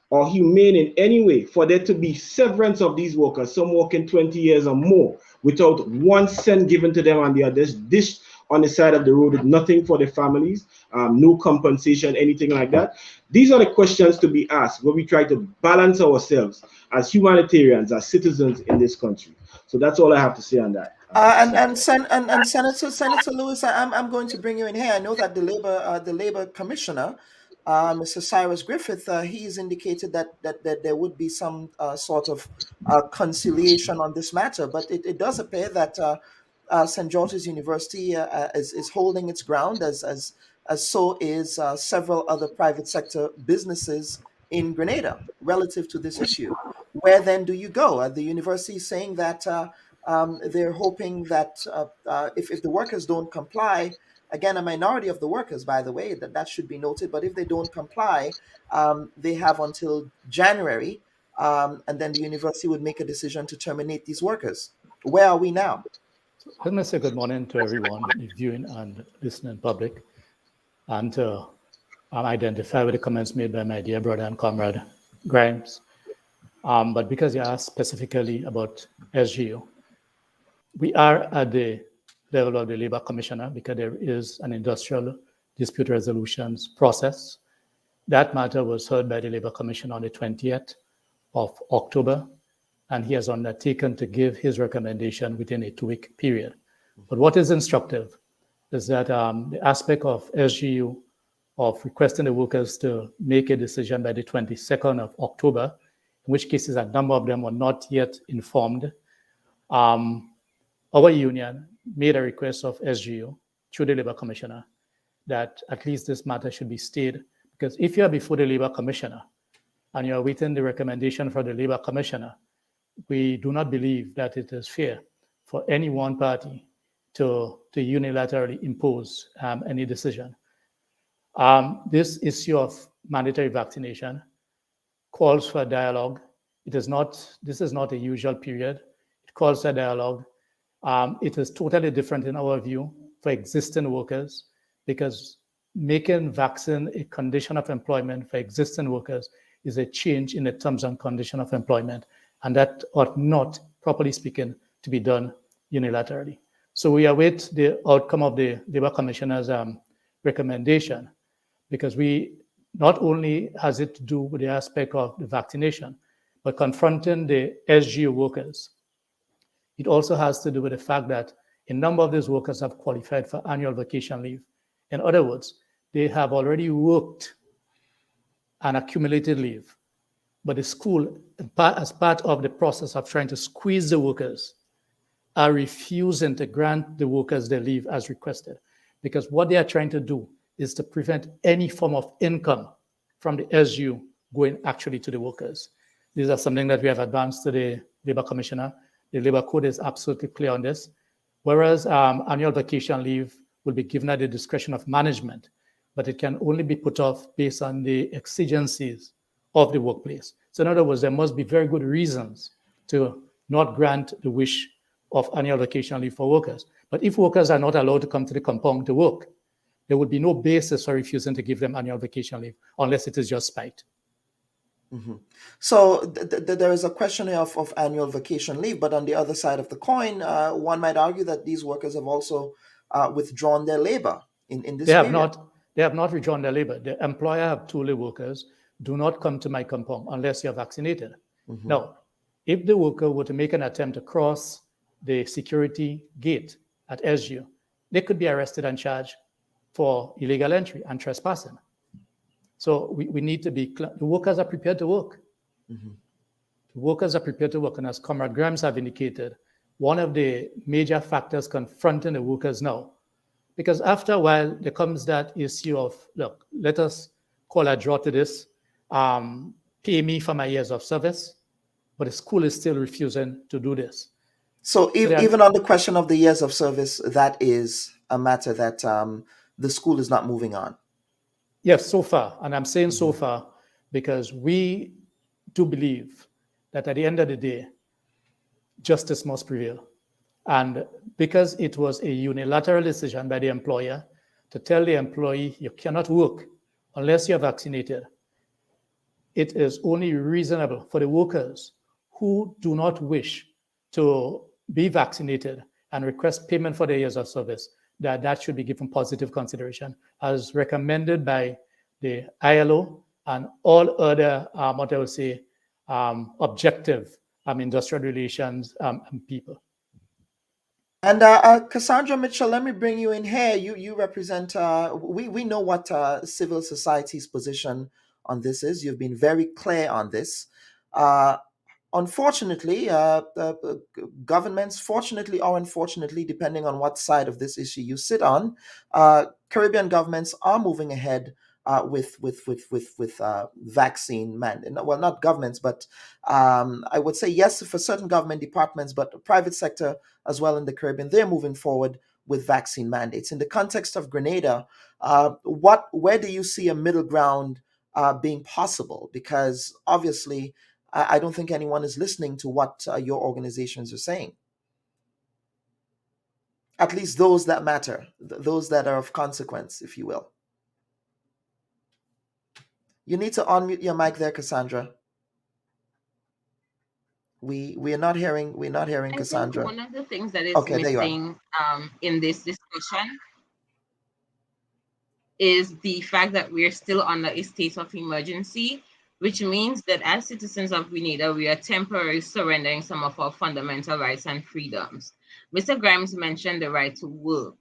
or humane in any way for there to be severance of these workers, some working 20 years or more, without 1 cent given to them and the others dish on the side of the road with nothing for their families, no compensation, anything like that? These are the questions to be asked when we try to balance ourselves as humanitarians, as citizens in this country. So that's all I have to say on that. Senator Lewis, I'm going to bring you in here. I know that the Labor Commissioner, Mr. Cyrus Griffith, he's indicated that there would be some sort of conciliation on this matter, but it does appear that St. George's University is holding its ground, as so is several other private sector businesses in Grenada relative to this issue. Where then do you go? The university is saying that they're hoping that if the workers don't comply, again, a minority of the workers, by the way, that should be noted, but if they don't comply, they have until January, and then the university would make a decision to terminate these workers. Where are we now? Let me say good morning to everyone viewing and listening public, and to identify with the comments made by my dear brother and comrade Grimes. But because you asked specifically about SGU, we are at the level of the Labor Commissioner because there is an industrial dispute resolutions process. That matter was heard by the Labor Commissioner on the 20th of October, and he has undertaken to give his recommendation within a 2-week period. But what is instructive is that the aspect of SGU of requesting the workers to make a decision by the 22nd of October, in which cases a number of them were not yet informed. Our union made a request of SGU through the Labor Commissioner that at least this matter should be stayed, because if you are before the Labor Commissioner and you are waiting the recommendation for the Labor Commissioner, we do not believe that it is fair for any one party to unilaterally impose any decision. This issue of mandatory vaccination calls for dialogue. This is not a usual period. It calls for dialogue. It is totally different in our view for existing workers, because making vaccine a condition of employment for existing workers is a change in the terms and condition of employment, and that ought not, properly speaking, to be done unilaterally. So we await the outcome of the Labour Commissioner's recommendation, because we not only has it to do with the aspect of the vaccination, but confronting the SGU workers. It also has to do with the fact that a number of these workers have qualified for annual vacation leave. In other words, they have already worked and accumulated leave, but the school, as part of the process of trying to squeeze the workers, are refusing to grant the workers their leave as requested, because what they are trying to do is to prevent any form of income from the SU going actually to the workers. These are something that we have advanced to the Labour Commissioner. The Labour Code is absolutely clear on this. Whereas annual vacation leave will be given at the discretion of management, but it can only be put off based on the exigencies of the workplace. So in other words, there must be very good reasons to not grant the wish of annual vacation leave for workers. But if workers are not allowed to come to the compound to work, there would be no basis for refusing to give them annual vacation leave unless it is just spite. Mm-hmm. So there is a question here of annual vacation leave, but on the other side of the coin, one might argue that these workers have also withdrawn their labor in this period. They have not withdrawn their labor. The employer have told the workers, do not come to my compound unless you're vaccinated. Mm-hmm. Now, if the worker were to make an attempt to cross the security gate at SU, they could be arrested and charged for illegal entry and trespassing. So we need to be, the workers are prepared to work. Mm-hmm. The workers are prepared to work. And as Comrade Grimes have indicated, one of the major factors confronting the workers now, because after a while, there comes that issue of, look, let us call a draw to this, pay me for my years of service, but the school is still refusing to do this. So even on the question of the years of service, that is a matter that the school is not moving on. Yes, so far. And I'm saying so far because we do believe that at the end of the day, justice must prevail. And because it was a unilateral decision by the employer to tell the employee you cannot work unless you're vaccinated, it is only reasonable for the workers who do not wish to be vaccinated and request payment for their years of service that should be given positive consideration, as recommended by the ILO and all other, what I would say, objective industrial relations people. And Cassandra Mitchell, let me bring you in here. You represent, we know what civil society's position on this is. You've been very clear on this. Unfortunately, governments, fortunately or unfortunately, depending on what side of this issue you sit on, Caribbean governments are moving ahead with vaccine mandate. Well, not governments, but I would say yes for certain government departments, but the private sector as well in the Caribbean, they're moving forward with vaccine mandates. In the context of Grenada, where do you see a middle ground being possible? Because obviously, I don't think anyone is listening to what your organizations are saying. At least those that matter, those that are of consequence, if you will. You need to unmute your mic there, Cassandra. We're not hearing Cassandra. I think one of the things that is missing in this discussion is the fact that we're still under a state of emergency, which means that as citizens of Grenada, we are temporarily surrendering some of our fundamental rights and freedoms. Mr. Grimes mentioned the right to work.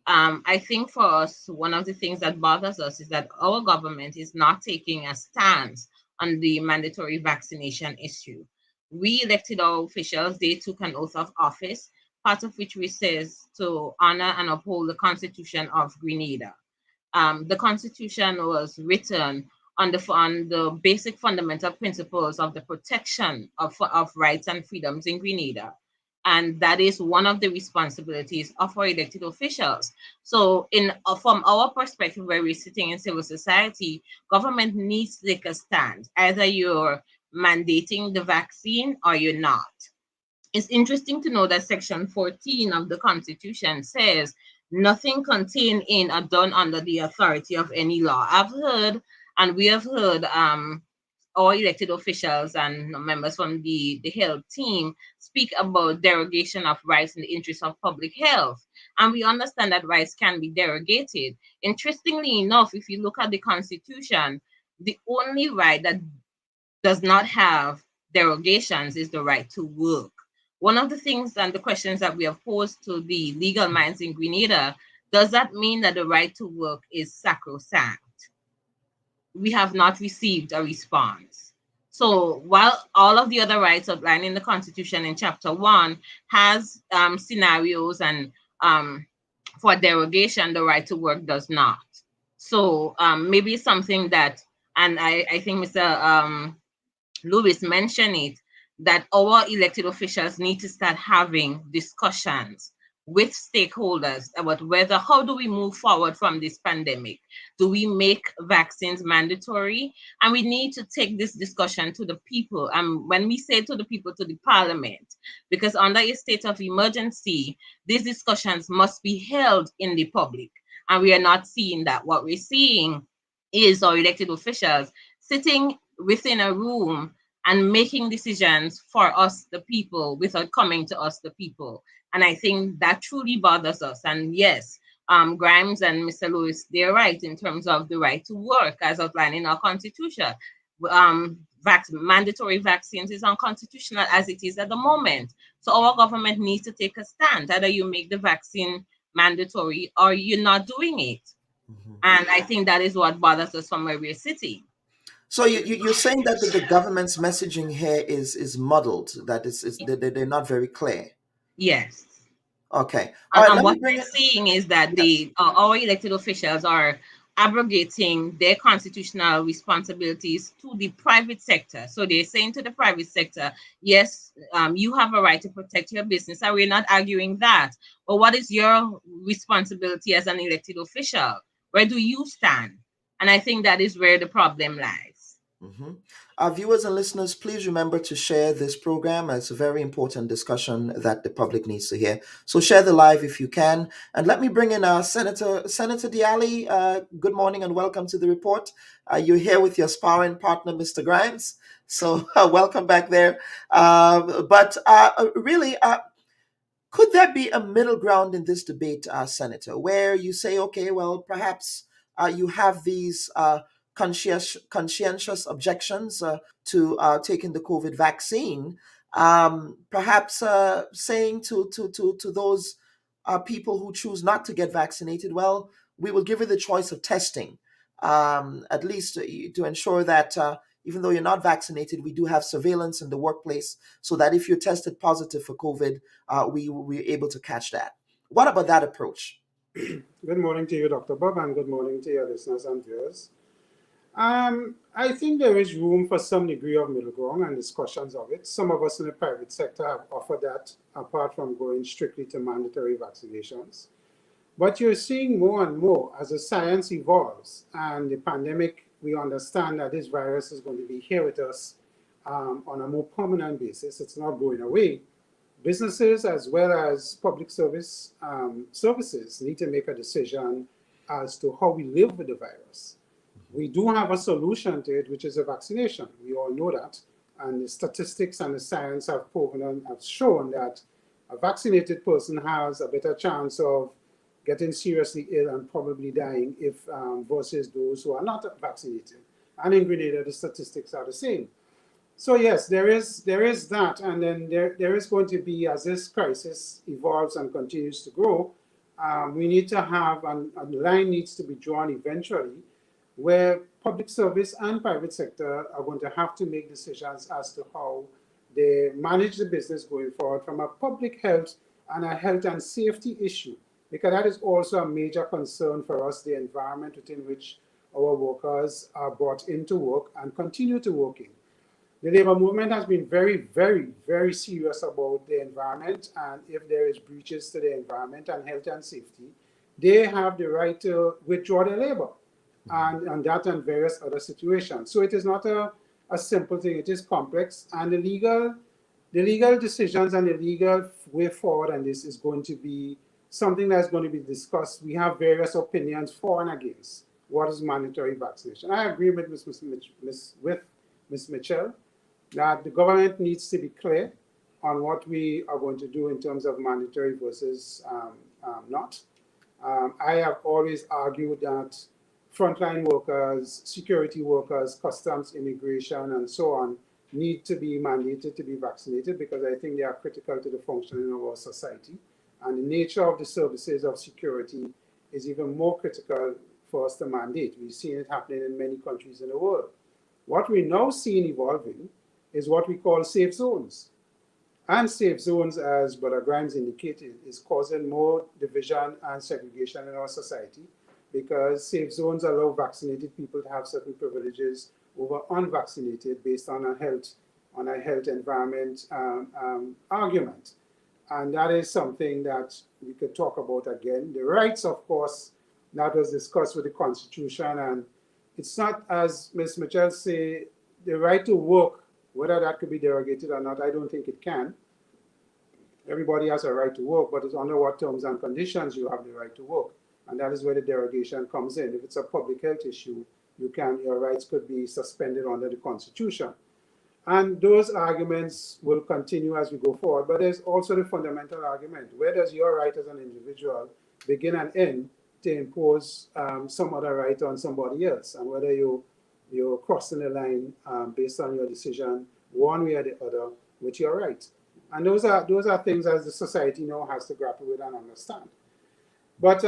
I think for us, one of the things that bothers us is that our government is not taking a stance on the mandatory vaccination issue. We elected our officials, they took an oath of office, part of which we says to honor and uphold the Constitution of Grenada. The Constitution was written on the basic fundamental principles of the protection of rights and freedoms in Grenada. And that is one of the responsibilities of our elected officials. So from our perspective, where we're sitting in civil society, government needs to take a stand. Either you're mandating the vaccine or you're not. It's interesting to know that Section 14 of the Constitution says nothing contained in or done under the authority of any law. I've heard, and we have heard, our elected officials and members from the health team speak about derogation of rights in the interest of public health. And we understand that rights can be derogated. Interestingly enough, if you look at the Constitution, the only right that does not have derogations is the right to work. One of the things and the questions that we have posed to the legal minds in Grenada, does that mean that the right to work is sacrosanct? We have not received a response. So while all of the other rights outlined in the Constitution in Chapter 1 has scenarios and for derogation, the right to work does not. So maybe something that, and I think Mr. Lewis mentioned it, that our elected officials need to start having discussions with stakeholders about how do we move forward from this pandemic? Do we make vaccines mandatory? And we need to take this discussion to the people. And when we say to the people, to the parliament, because under a state of emergency, these discussions must be held in the public. And we are not seeing that. What we're seeing is our elected officials sitting within a room and making decisions for us, the people, without coming to us, the people. And I think that truly bothers us. And yes, Grimes and Mr. Lewis, they're right in terms of the right to work as outlined in our Constitution. Mandatory vaccines is unconstitutional as it is at the moment. So our government needs to take a stand. Either you make the vaccine mandatory or you're not doing it. Mm-hmm. And I think that is what bothers us from where we're sitting. So you're saying that the government's messaging here is muddled, that they're not very clear. Yes. Okay. And what we're seeing is that our elected officials are abrogating their constitutional responsibilities to the private sector. So they're saying to the private sector, yes, you have a right to protect your business, and we're not arguing that. But what is your responsibility as an elected official? Where do you stand? And I think that is where the problem lies. Mm-hmm. Our viewers and listeners, please remember to share this program. It's a very important discussion that the public needs to hear. So share the live if you can. And let me bring in Senator Diali. Good morning and welcome to the report. You're here with your sparring partner, Mr. Grimes. So welcome back there. Really, could there be a middle ground in this debate, Senator, where you say, okay, well, perhaps you have these conscientious objections to taking the COVID vaccine, perhaps saying to those people who choose not to get vaccinated, well, we will give you the choice of testing, at least to ensure that even though you're not vaccinated, we do have surveillance in the workplace so that if you're tested positive for COVID, we're able to catch that. What about that approach? Good morning to you, Dr. Bubb, and good morning to your listeners and viewers. I think there is room for some degree of middle ground and discussions of it. Some of us in the private sector have offered that, apart from going strictly to mandatory vaccinations. But you're seeing more and more as the science evolves and the pandemic, we understand that this virus is going to be here with us on a more permanent basis. It's not going away. Businesses as well as public services need to make a decision as to how we live with the virus. We do have a solution to it, which is a vaccination. We all know that. And the statistics and the science have shown that a vaccinated person has a better chance of getting seriously ill and probably dying versus those who are not vaccinated. And in Grenada, the statistics are the same. So yes, there is that. And then there is going to be, as this crisis evolves and continues to grow, we need to have, a line needs to be drawn eventually, where public service and private sector are going to have to make decisions as to how they manage the business going forward from a public health and a health and safety issue, because that is also a major concern for us, the environment within which our workers are brought into work and continue to work in. The labor movement has been very, very, very serious about the environment, and if there is breaches to the environment and health and safety, they have the right to withdraw their labor. And that and various other situations. So it is not a a simple thing. It is complex, and the legal decisions and the legal way forward on this is going to be something that's going to be discussed. We have various opinions for and against what is mandatory vaccination. I agree with Ms. Mitchell that the government needs to be clear on what we are going to do in terms of mandatory versus not. I have always argued that frontline workers, security workers, customs, immigration, and so on need to be mandated to be vaccinated because I think they are critical to the functioning of our society. And the nature of the services of security is even more critical for us to mandate. We've seen it happening in many countries in the world. What we're now seeing evolving is what we call safe zones. And safe zones, as Brother Grimes indicated, is causing more division and segregation in our society because safe zones allow vaccinated people to have certain privileges over unvaccinated based on a health environment argument. And that is something that we could talk about again. The rights, of course, that was discussed with the Constitution, and it's not, as Ms. Mitchell say, the right to work, whether that could be derogated or not, I don't think it can. Everybody has a right to work, but it's under what terms and conditions you have the right to work. And that is where the derogation comes in. If it's a public health issue, your rights could be suspended under the Constitution. And those arguments will continue as we go forward. But there's also the fundamental argument. Where does your right as an individual begin and end to impose some other right on somebody else? And whether you're crossing the line based on your decision, one way or the other, with your right. And those are things as the society now has to grapple with and understand. But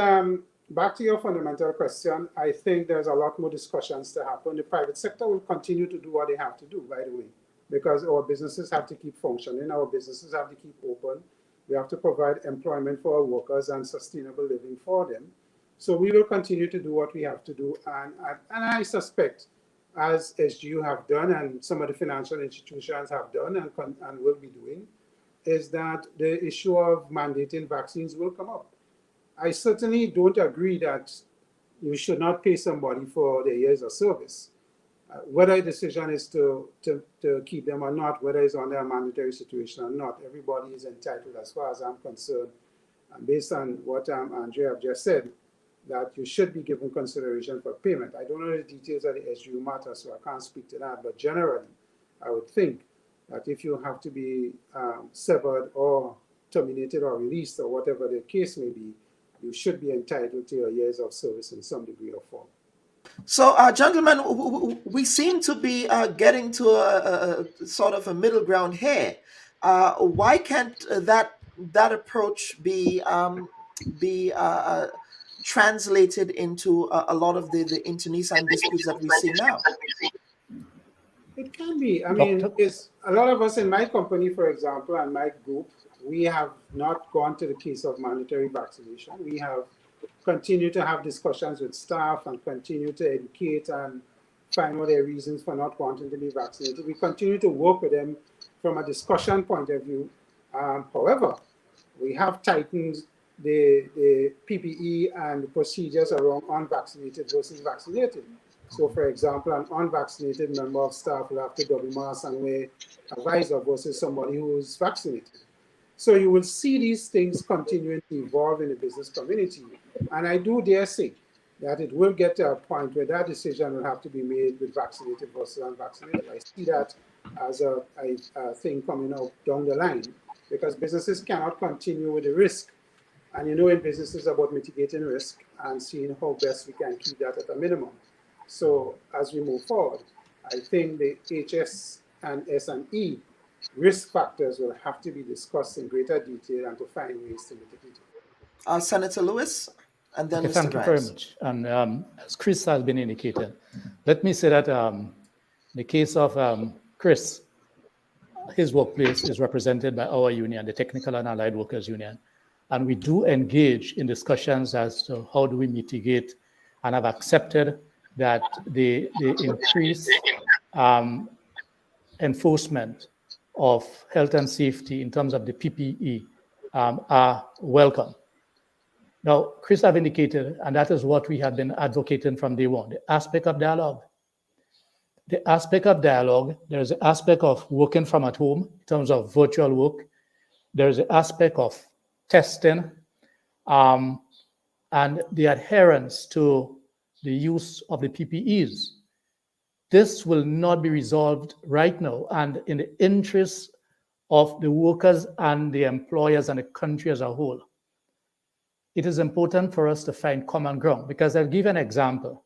back to your fundamental question, I think there's a lot more discussions to happen. The private sector will continue to do what they have to do, by the way, because our businesses have to keep functioning, our businesses have to keep open. We have to provide employment for our workers and sustainable living for them. So we will continue to do what we have to do. And I suspect, as SGU have done and some of the financial institutions have done and will be doing, is that the issue of mandating vaccines will come up. I certainly don't agree that you should not pay somebody for their years of service. Whether the decision is to keep them or not, whether it's under a mandatory situation or not, everybody is entitled, as far as I'm concerned, and based on what Andrea have just said, that you should be given consideration for payment. I don't know the details of the SGU matter, so I can't speak to that, but generally, I would think that if you have to be severed or terminated or released or whatever the case may be, you should be entitled to your years of service in some degree or form. So, gentlemen, we seem to be getting to a sort of a middle ground here. Why can't that approach be translated into a lot of the internecine disputes that we see now? It can be. I mean, it's a lot of us in my company, for example, and my group, we have not gone to the case of mandatory vaccination. We have continued to have discussions with staff and continue to educate and find what their reasons for not wanting to be vaccinated. We continue to work with them from a discussion point of view. However, we have tightened the PPE and the procedures around unvaccinated versus vaccinated. So, for example, an unvaccinated member of staff will have to double mask and wear a visor versus somebody who is vaccinated. So you will see these things continuing to evolve in the business community. And I do dare say that it will get to a point where that decision will have to be made with vaccinated versus unvaccinated. I see that as a thing coming out down the line because businesses cannot continue with the risk. And you know, in business it's about mitigating risk and seeing how best we can keep that at a minimum. So as we move forward, I think the HS and S&E risk factors will have to be discussed in greater detail and to find ways to mitigate it. Senator Lewis, and then Mr. Thank you very much. And as Chris has been indicated, let me say that the case of Chris, his workplace is represented by our union, the Technical and Allied Workers Union. And we do engage in discussions as to how do we mitigate and have accepted that the increased enforcement of health and safety in terms of the PPE are welcome. Now, Chris have indicated, and that is what we have been advocating from day one, the aspect of dialogue. the aspect of dialogue, there's the aspect of working from at home in terms of virtual work, there's the aspect of testing, and the adherence to the use of the PPEs. This will not be resolved right now, and in the interest of the workers and the employers and the country as a whole, it is important for us to find common ground. Because I'll give an example.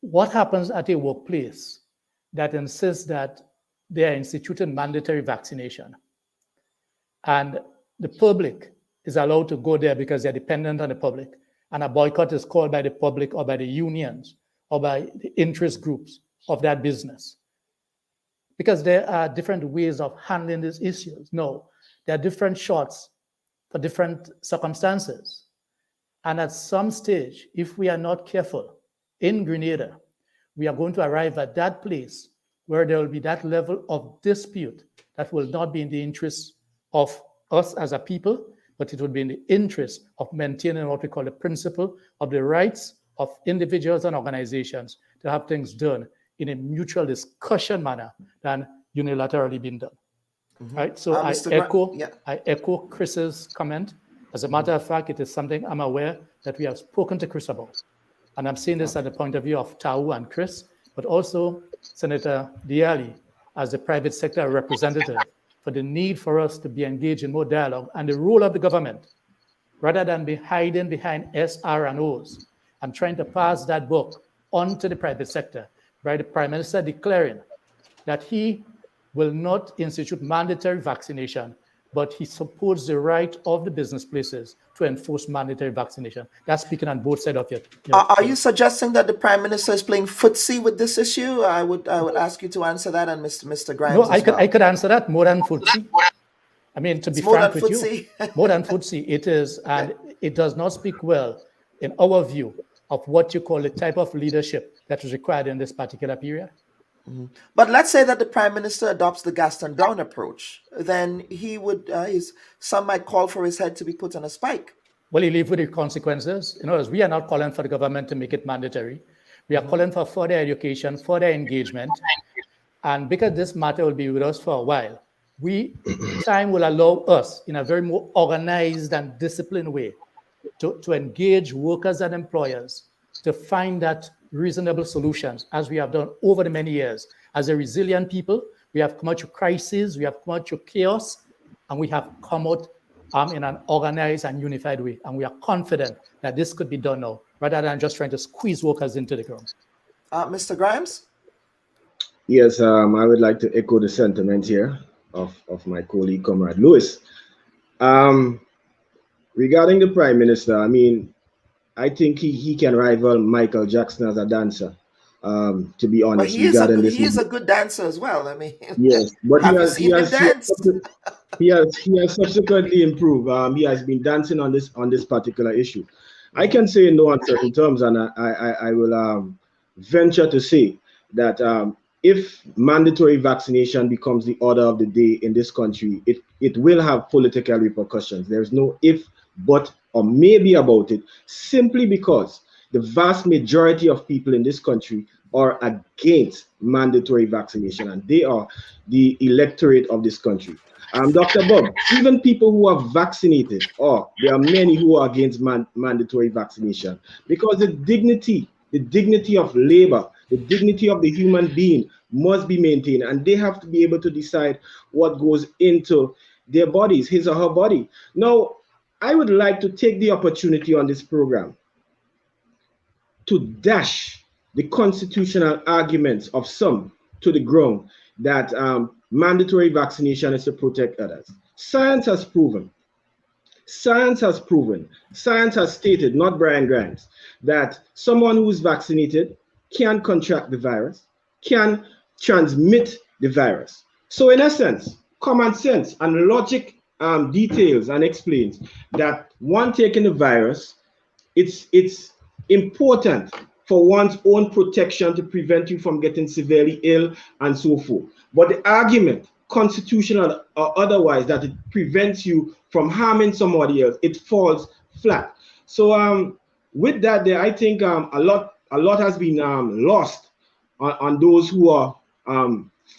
What happens at a workplace that insists that they are instituting mandatory vaccination, and the public is allowed to go there because they're dependent on the public, and a boycott is called by the public or by the unions or by the interest groups of that business? Because there are different ways of handling these issues. No, there are different shots for different circumstances. And at some stage, if we are not careful, in Grenada, we are going to arrive at that place where there will be that level of dispute that will not be in the interest of us as a people, but it will be in the interest of maintaining what we call the principle of the rights of individuals and organizations to have things done in a mutual discussion manner than unilaterally being done. Right? So I echo Chris's comment. As a matter of fact, it is something I'm aware that we have spoken to Chris about. And I'm seeing this at the point of view of Tau and Chris, but also Senator Diali as the private sector representative, for the need for us to be engaged in more dialogue and the role of the government, rather than be hiding behind SR and O's and trying to pass that book onto the private sector, by the Prime Minister declaring that he will not institute mandatory vaccination, but he supports the right of the business places to enforce mandatory vaccination. That's speaking on both sides of it. Are you suggesting that the Prime Minister is playing footsie with this issue? I would ask you to answer that, and Mr. Grimes. No, I could answer that more than footsie. I mean, to be frank with you, more than footsie, it is, and it does not speak well, in our view, of what you call the type of leadership that is required in this particular period. But let's say that the Prime Minister adopts the Gaston Brown approach, then he would, some might call for his head to be put on a spike. Well, he live with the consequences. In other words, we are not calling for the government to make it mandatory. We are calling for further education, further engagement. And because this matter will be with us for a while, time will allow us in a very more organized and disciplined way to engage workers and employers to find that reasonable solutions, as we have done over the many years. As a resilient people, we have come out through crises, we have come out through chaos, and we have come out in an organized and unified way. And we are confident that this could be done now, rather than just trying to squeeze workers into the ground. Mr. Grimes? Yes, I would like to echo the sentiment here of my colleague, Comrade Lewis. Regarding the Prime Minister, I mean, I think he can rival Michael Jackson as a dancer, to be honest. But he is a good dancer as well. I mean, yes, but he has subsequently improved. He has been dancing on this particular issue. I can say in no uncertain terms, and I will venture to say that if mandatory vaccination becomes the order of the day in this country, it will have political repercussions. There's no if, but, or maybe about it, simply because the vast majority of people in this country are against mandatory vaccination, and they are the electorate of this country. Dr. Bubb, even people who are vaccinated, there are many who are against mandatory vaccination, because the dignity of labor, the dignity of the human being must be maintained, and they have to be able to decide what goes into their bodies, his or her body. Now, I would like to take the opportunity on this program to dash the constitutional arguments of some to the ground that mandatory vaccination is to protect others. Science has stated, not Brian Grimes, that someone who is vaccinated can contract the virus, can transmit the virus. So in essence, common sense and logic details and explains that one taking the virus, it's important for one's own protection to prevent you from getting severely ill and so forth. But the argument, constitutional or otherwise, that it prevents you from harming somebody else, it falls flat. So with that there, I think a lot has been lost on those who are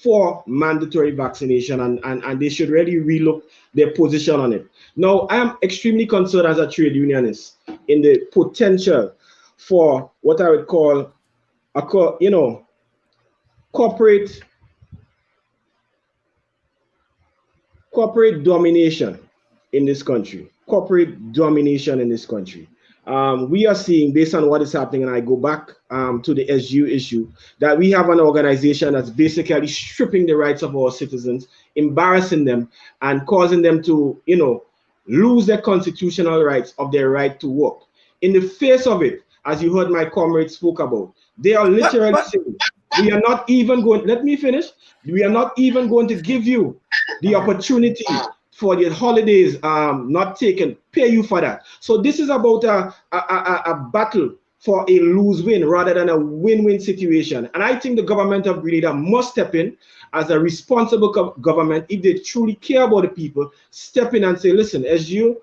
for mandatory vaccination, and they should really relook their position on it. Now, I am extremely concerned as a trade unionist in the potential for what I would call corporate domination in this country. Corporate domination in this country. We are seeing, based on what is happening, and I go back to the SGU issue, that we have an organization that's basically stripping the rights of our citizens, embarrassing them, and causing them to, lose their constitutional rights of their right to work. In the face of it, as you heard my comrade spoke about, they are literally saying, we are not even going, let me finish, we are not even going to give you the opportunity for the holidays not taken, pay you for that. So this is about a battle for a lose-win rather than a win-win situation. And I think the government of Grenada must step in as a responsible government. If they truly care about the people, step in and say, listen, SGU,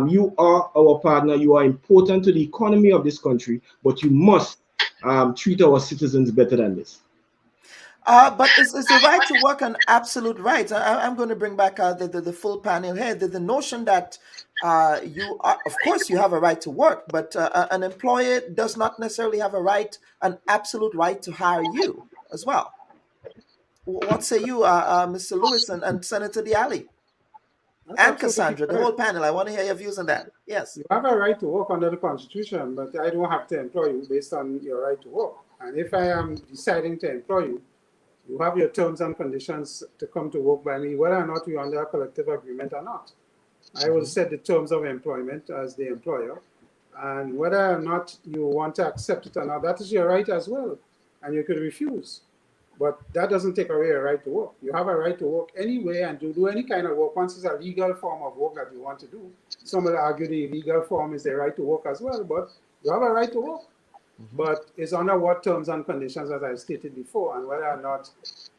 you are our partner, you are important to the economy of this country, but you must treat our citizens better than this. But is the right to work an absolute right? I'm going to bring back the full panel here. The notion that you are, of course, you have a right to work, but an employer does not necessarily have an absolute right to hire you as well. What say you, Mr. Lewis and Senator Diali? And Cassandra, the whole panel. I want to hear your views on that. Yes. You have a right to work under the Constitution, but I don't have to employ you based on your right to work. And if I am deciding to employ you, you have your terms and conditions to come to work by me, whether or not you're under a collective agreement or not. I will set the terms of employment as the employer, and whether or not you want to accept it or not, that is your right as well, and you could refuse. But that doesn't take away your right to work. You have a right to work anyway and to do any kind of work once it's a legal form of work that you want to do. Some will argue the illegal form is the right to work as well, but you have a right to work. But it's under what terms and conditions, as I stated before, and whether or not,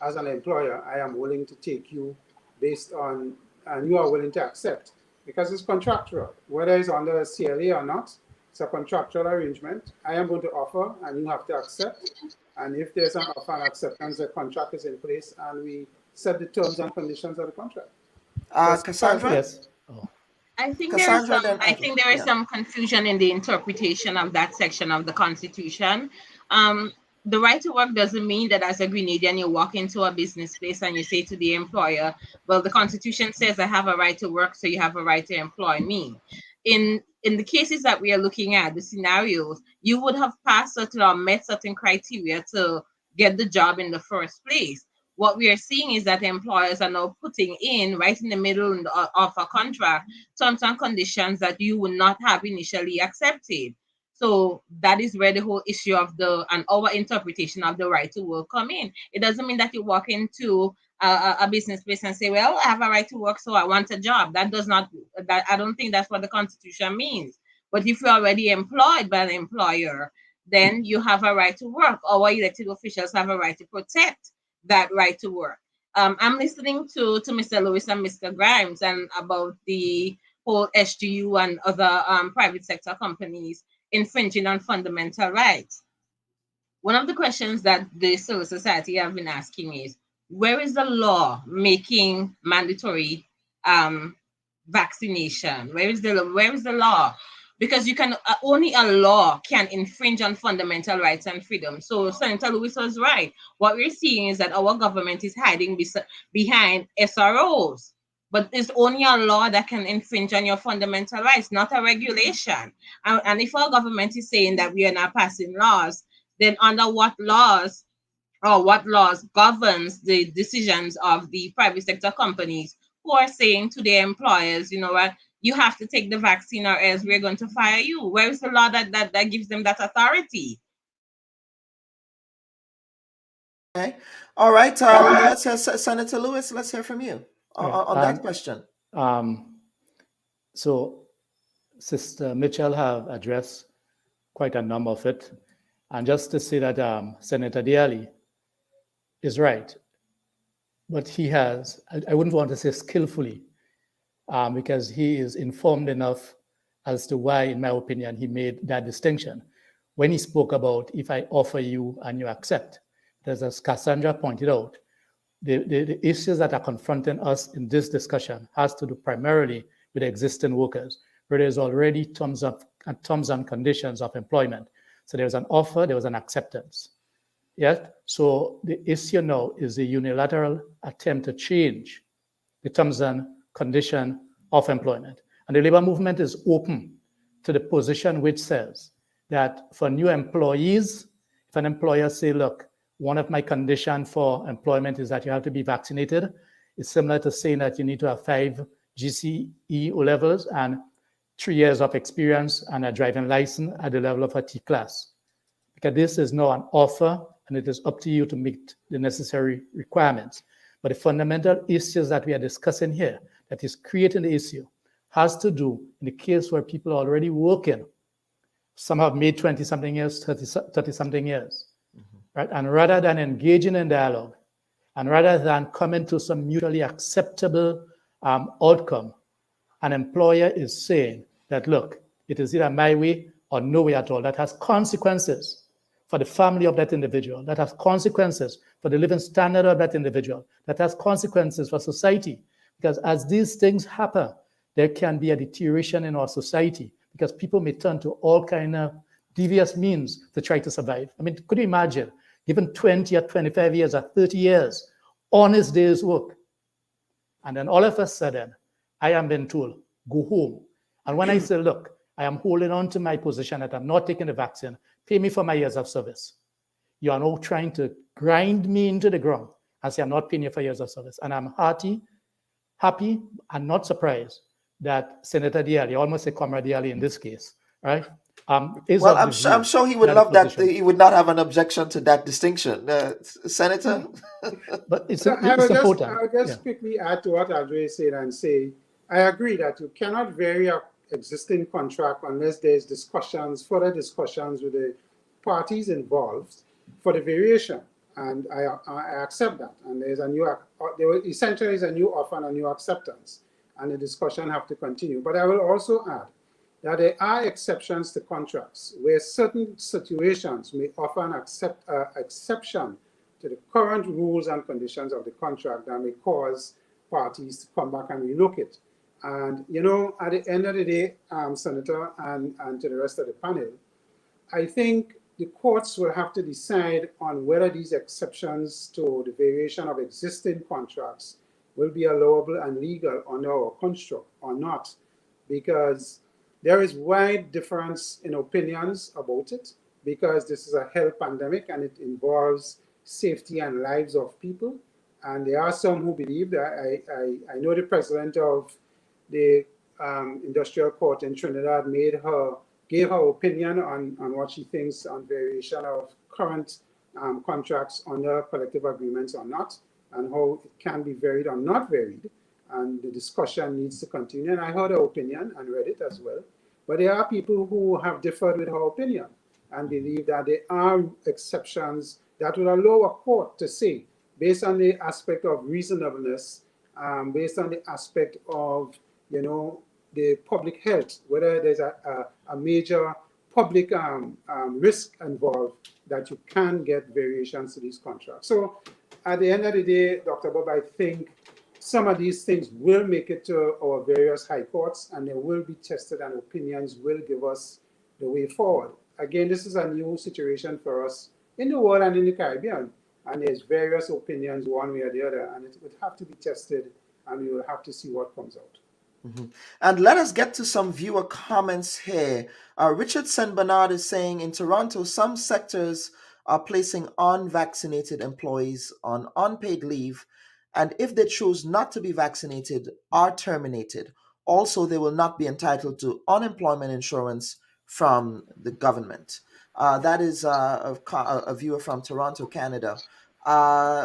as an employer, I am willing to take you based on, and you are willing to accept, because it's contractual. Whether it's under a CLA or not, it's a contractual arrangement. I am going to offer, and you have to accept. And if there's an offer and acceptance, the contract is in place, and we set the terms and conditions of the contract. Cassandra? Yes. I think there is some confusion in the interpretation of that section of the Constitution. The right to work doesn't mean that as a Grenadian you walk into a business place and you say to the employer, well, the Constitution says I have a right to work, so you have a right to employ me. In the cases that we are looking at, the scenarios, you would have passed certain or met certain criteria to get the job in the first place. What we are seeing is that employers are now putting in, right in the middle of a contract, terms and conditions that you would not have initially accepted. So that is where the whole issue of our interpretation of the right to work come in. It doesn't mean that you walk into a business place and say, well, I have a right to work, so I want a job. I don't think that's what the Constitution means. But if you're already employed by an employer, then you have a right to work. Our elected officials have a right to protect that right to work. I'm listening to Mr. Lewis and Mr. Grimes and about the whole SGU and other private sector companies infringing on fundamental rights. One of the questions that the civil society have been asking is, where is the law making mandatory vaccination? Where is the law? Because you can only a law can infringe on fundamental rights and freedom. So Senator Lewis was right. What we're seeing is that our government is hiding behind SROs. But it's only a law that can infringe on your fundamental rights, not a regulation. And if our government is saying that we are not passing laws, then under what laws governs the decisions of the private sector companies who are saying to their employers, you know what, you have to take the vaccine or else we're going to fire you? Where is the law that gives them that authority? Okay. All right. Let's hear Senator Lewis. Let's hear from you on that question. So Sister Mitchell have addressed quite a number of it. And just to say that Senator Diali is right, but he has, I wouldn't want to say skillfully, because he is informed enough as to why, in my opinion, he made that distinction when he spoke about if I offer you and you accept. as Cassandra pointed out, the issues that are confronting us in this discussion has to do primarily with existing workers, where there's already terms and conditions of employment. So there's an offer, there was an acceptance. Yes. So the issue now is the unilateral attempt to change the terms and condition of employment. And the labor movement is open to the position which says that for new employees, if an employer say, look, one of my conditions for employment is that you have to be vaccinated, it's similar to saying that you need to have 5 GCE O levels and 3 years of experience and a driving license at the level of a T class. Because this is now an offer, and it is up to you to meet the necessary requirements. But the fundamental issues that we are discussing here, that is creating the issue, has to do in the case where people are already working. Some have made 20-something years, 30-something years, right? And rather than engaging in dialogue, and rather than coming to some mutually acceptable outcome, an employer is saying that, look, it is either my way or no way at all. That has consequences for the family of that individual, that has consequences for the living standard of that individual, that has consequences for society. Because as these things happen, there can be a deterioration in our society because people may turn to all kind of devious means to try to survive. I mean, could you imagine, given 20 or 25 years or 30 years, honest day's work, and then all of a sudden, I am being told, go home. And when I say, look, I am holding on to my position that I'm not taking the vaccine, pay me for my years of service. You are now trying to grind me into the ground and say, I'm not paying you for years of service. And I'm happy and not surprised that Senator Dialli, almost a Comrade Dialli in this case, right? Well, I'm sure he would love that. He would not have an objection to that distinction, Senator. But it's important. I would just yeah. quickly add to what Andre said and say, I agree that you cannot vary an existing contract unless there's further discussions with the parties involved for the variation. And I accept that. And there essentially is a new offer and a new acceptance. And the discussion have to continue. But I will also add that there are exceptions to contracts where certain situations may offer an exception to the current rules and conditions of the contract that may cause parties to come back and relook it. And, you know, at the end of the day, Senator, and to the rest of the panel, I think the courts will have to decide on whether these exceptions to the variation of existing contracts will be allowable and legal under our construct or not, because there is wide difference in opinions about it, because this is a health pandemic and it involves safety and lives of people. And there are some who believe that I know the president of the industrial court in Trinidad gave her opinion on what she thinks on variation of current contracts under collective agreements or not, and how it can be varied or not varied. And the discussion needs to continue. And I heard her opinion and read it as well. But there are people who have differed with her opinion and believe that there are exceptions that will allow a court to say, based on the aspect of reasonableness, based on the aspect of, you know, the public health, whether there's a major public risk involved, that you can get variations to these contracts. So at the end of the day, Dr. Bubb, I think some of these things will make it to our various high courts and they will be tested and opinions will give us the way forward. Again, this is a new situation for us in the world and in the Caribbean. And there's various opinions one way or the other, and it would have to be tested and we will have to see what comes out. Mm-hmm. And let us get to some viewer comments here. Richard St. Bernard is saying in Toronto, some sectors are placing unvaccinated employees on unpaid leave, and if they choose not to be vaccinated, are terminated. Also, they will not be entitled to unemployment insurance from the government. That is a viewer from Toronto, Canada.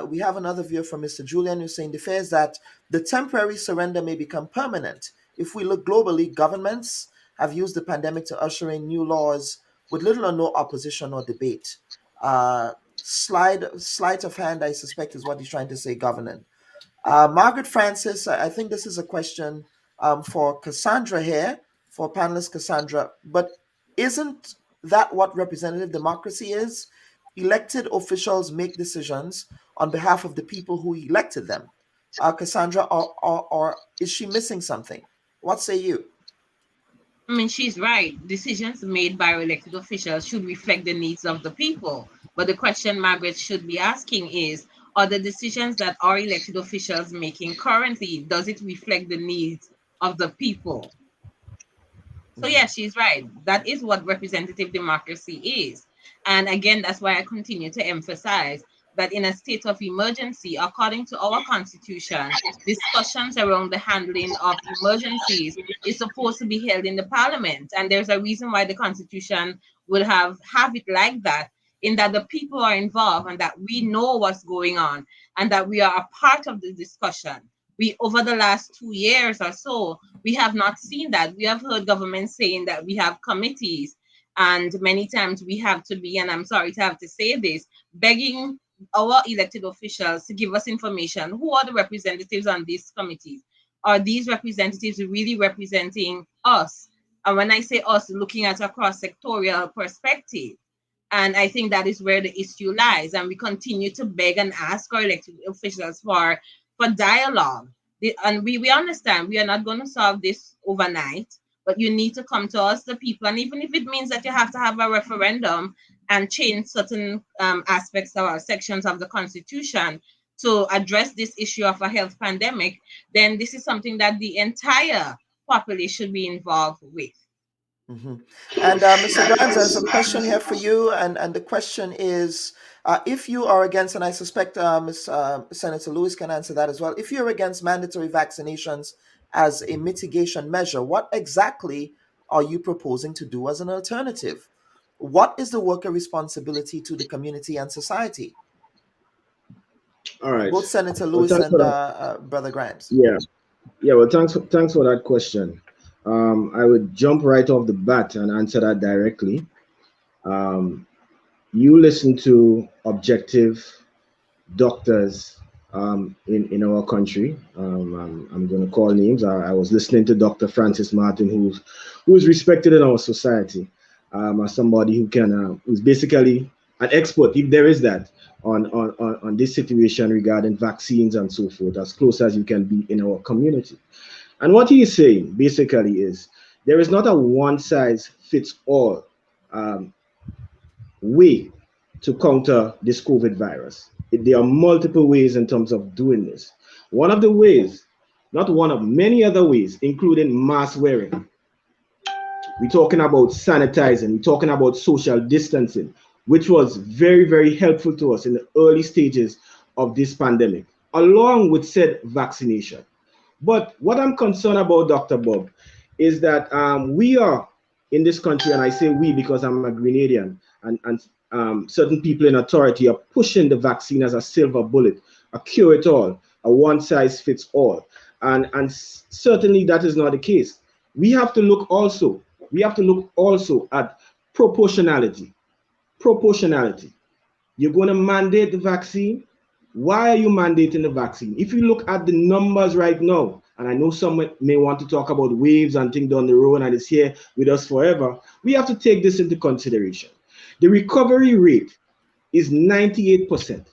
We have another viewer from Mr. Julian who's saying the fear is that the temporary surrender may become permanent. If we look globally, governments have used the pandemic to usher in new laws with little or no opposition or debate. Sleight of hand, I suspect, is what he's trying to say, government. Margaret Francis, I think this is a question for Cassandra here, for panelist Cassandra, but isn't that what representative democracy is? elected officials make decisions on behalf of the people who elected them. Cassandra, or is she missing something? What say you? I mean, she's right. Decisions made by elected officials should reflect the needs of the people. But the question Margaret should be asking is, are the decisions that our elected officials making currently, does it reflect the needs of the people? So yeah, she's right. That is what representative democracy is. And again, that's why I continue to emphasize that in a state of emergency, according to our constitution, discussions around the handling of emergencies is supposed to be held in the parliament. And there's a reason why the constitution would have it like that, in that the people are involved and that we know what's going on and that we are a part of the discussion. We, over the last 2 years or so, we have not seen that. We have heard government saying that we have committees, and many times we have to be, and I'm sorry to have to say this, begging our elected officials to give us information. Who are the representatives on these committees? Are these representatives really representing us? And when I say us, looking at a cross-sectorial perspective. And I think that is where the issue lies. And we continue to beg and ask our elected officials for dialogue. And we understand we are not going to solve this overnight, but you need to come to us, the people. And even if it means that you have to have a referendum and change certain aspects or sections of the Constitution to address this issue of a health pandemic, then this is something that the entire populace should be involved with. Mm-hmm. And Mr. Grimes, there's a question here for you, and the question is, if you are against, and I suspect Senator Lewis can answer that as well, if you're against mandatory vaccinations as a mitigation measure, what exactly are you proposing to do as an alternative? What is the worker responsibility to the community and society? All right. Both Senator Lewis and Brother Grimes. Yeah. Well, thanks for that question. I would jump right off the bat and answer that directly. You listen to objective doctors in our country. I'm going to call names. I was listening to Dr. Francis Martin, who's respected in our society, as somebody who's basically an expert, if there is that, on this situation regarding vaccines and so forth, as close as you can be in our community. And what he is saying basically is there is not a one-size-fits-all way to counter this COVID virus. There are multiple ways in terms of doing this. One of the ways, not one of many other ways, including mask wearing. We're talking about sanitizing. We're talking about social distancing, which was very, very helpful to us in the early stages of this pandemic, along with said vaccination. But what I'm concerned about, Dr. Bubb, is that we are in this country, and I say we because I'm a Grenadian, and certain people in authority are pushing the vaccine as a silver bullet, a cure-it-all, a one-size-fits-all. And certainly that is not the case. We have to look also at proportionality. Proportionality. You're going to mandate the vaccine. Why are you mandating the vaccine? If you look at the numbers right now, and I know some may want to talk about waves and things down the road and it's here with us forever, we have to take this into consideration. The recovery rate is 98%.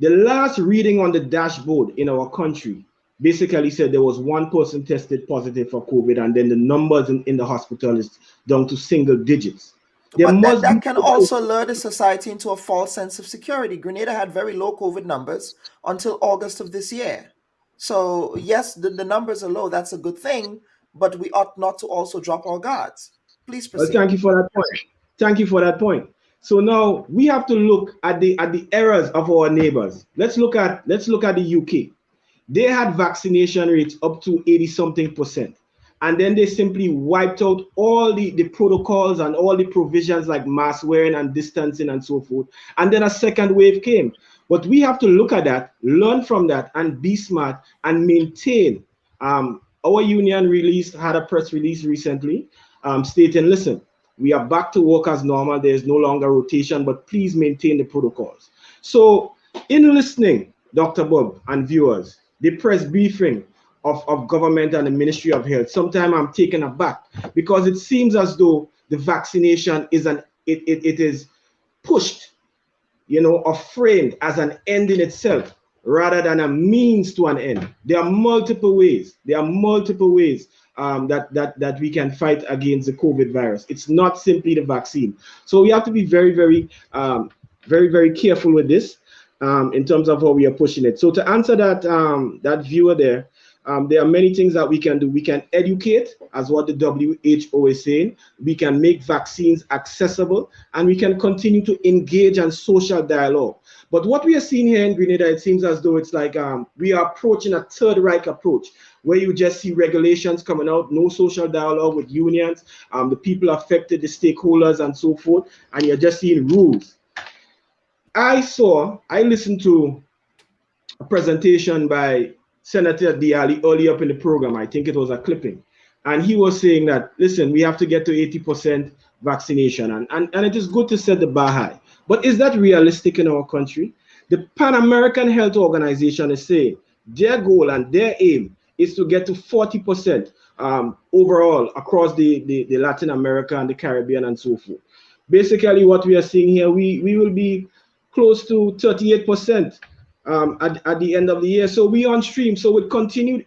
The last reading on the dashboard in our country basically said there was one person tested positive for COVID, and then the numbers in the hospital is down to single digits. But that can also lure the society into a false sense of security. Grenada had very low COVID numbers until August of this year. So yes, the numbers are low. That's a good thing, but we ought not to also drop our guards. Please proceed. Well, thank you for that point. Thank you for that point. So now we have to look at the errors of our neighbors. Let's look at the UK. They had vaccination rates up to 80-something%. And then they simply wiped out all the protocols and all the provisions like mask wearing and distancing and so forth. And then a second wave came. But we have to look at that, learn from that, and be smart and maintain. Our union had a press release recently stating, listen, we are back to work as normal. There's no longer rotation, but please maintain the protocols. So in listening, Dr. Bubb and viewers, the press briefing of government and the Ministry of Health, sometimes I'm taken aback because it seems as though the vaccination is pushed, or framed as an end in itself rather than a means to an end. There are multiple ways. That we can fight against the COVID virus. It's not simply the vaccine. So we have to be very, very, very careful with this in terms of how we are pushing it. So to answer that viewer there are many things that we can do. We can educate, as what the WHO is saying. We can make vaccines accessible, and we can continue to engage in social dialogue. But what we are seeing here in Grenada, it seems as though it's like we are approaching a Third Reich approach, where you just see regulations coming out, no social dialogue with unions, the people affected, the stakeholders, and so forth, and you're just seeing rules. I listened to a presentation by Senator Diali early up in the program. I think it was a clipping. And he was saying that, listen, we have to get to 80% vaccination. And it is good to set the bar high. But is that realistic in our country? The Pan American Health Organization is saying their goal and their aim is to get to 40% overall across the Latin America and the Caribbean and so forth. Basically, what we are seeing here, we will be close to 38% at the end of the year. So we on stream. So with continued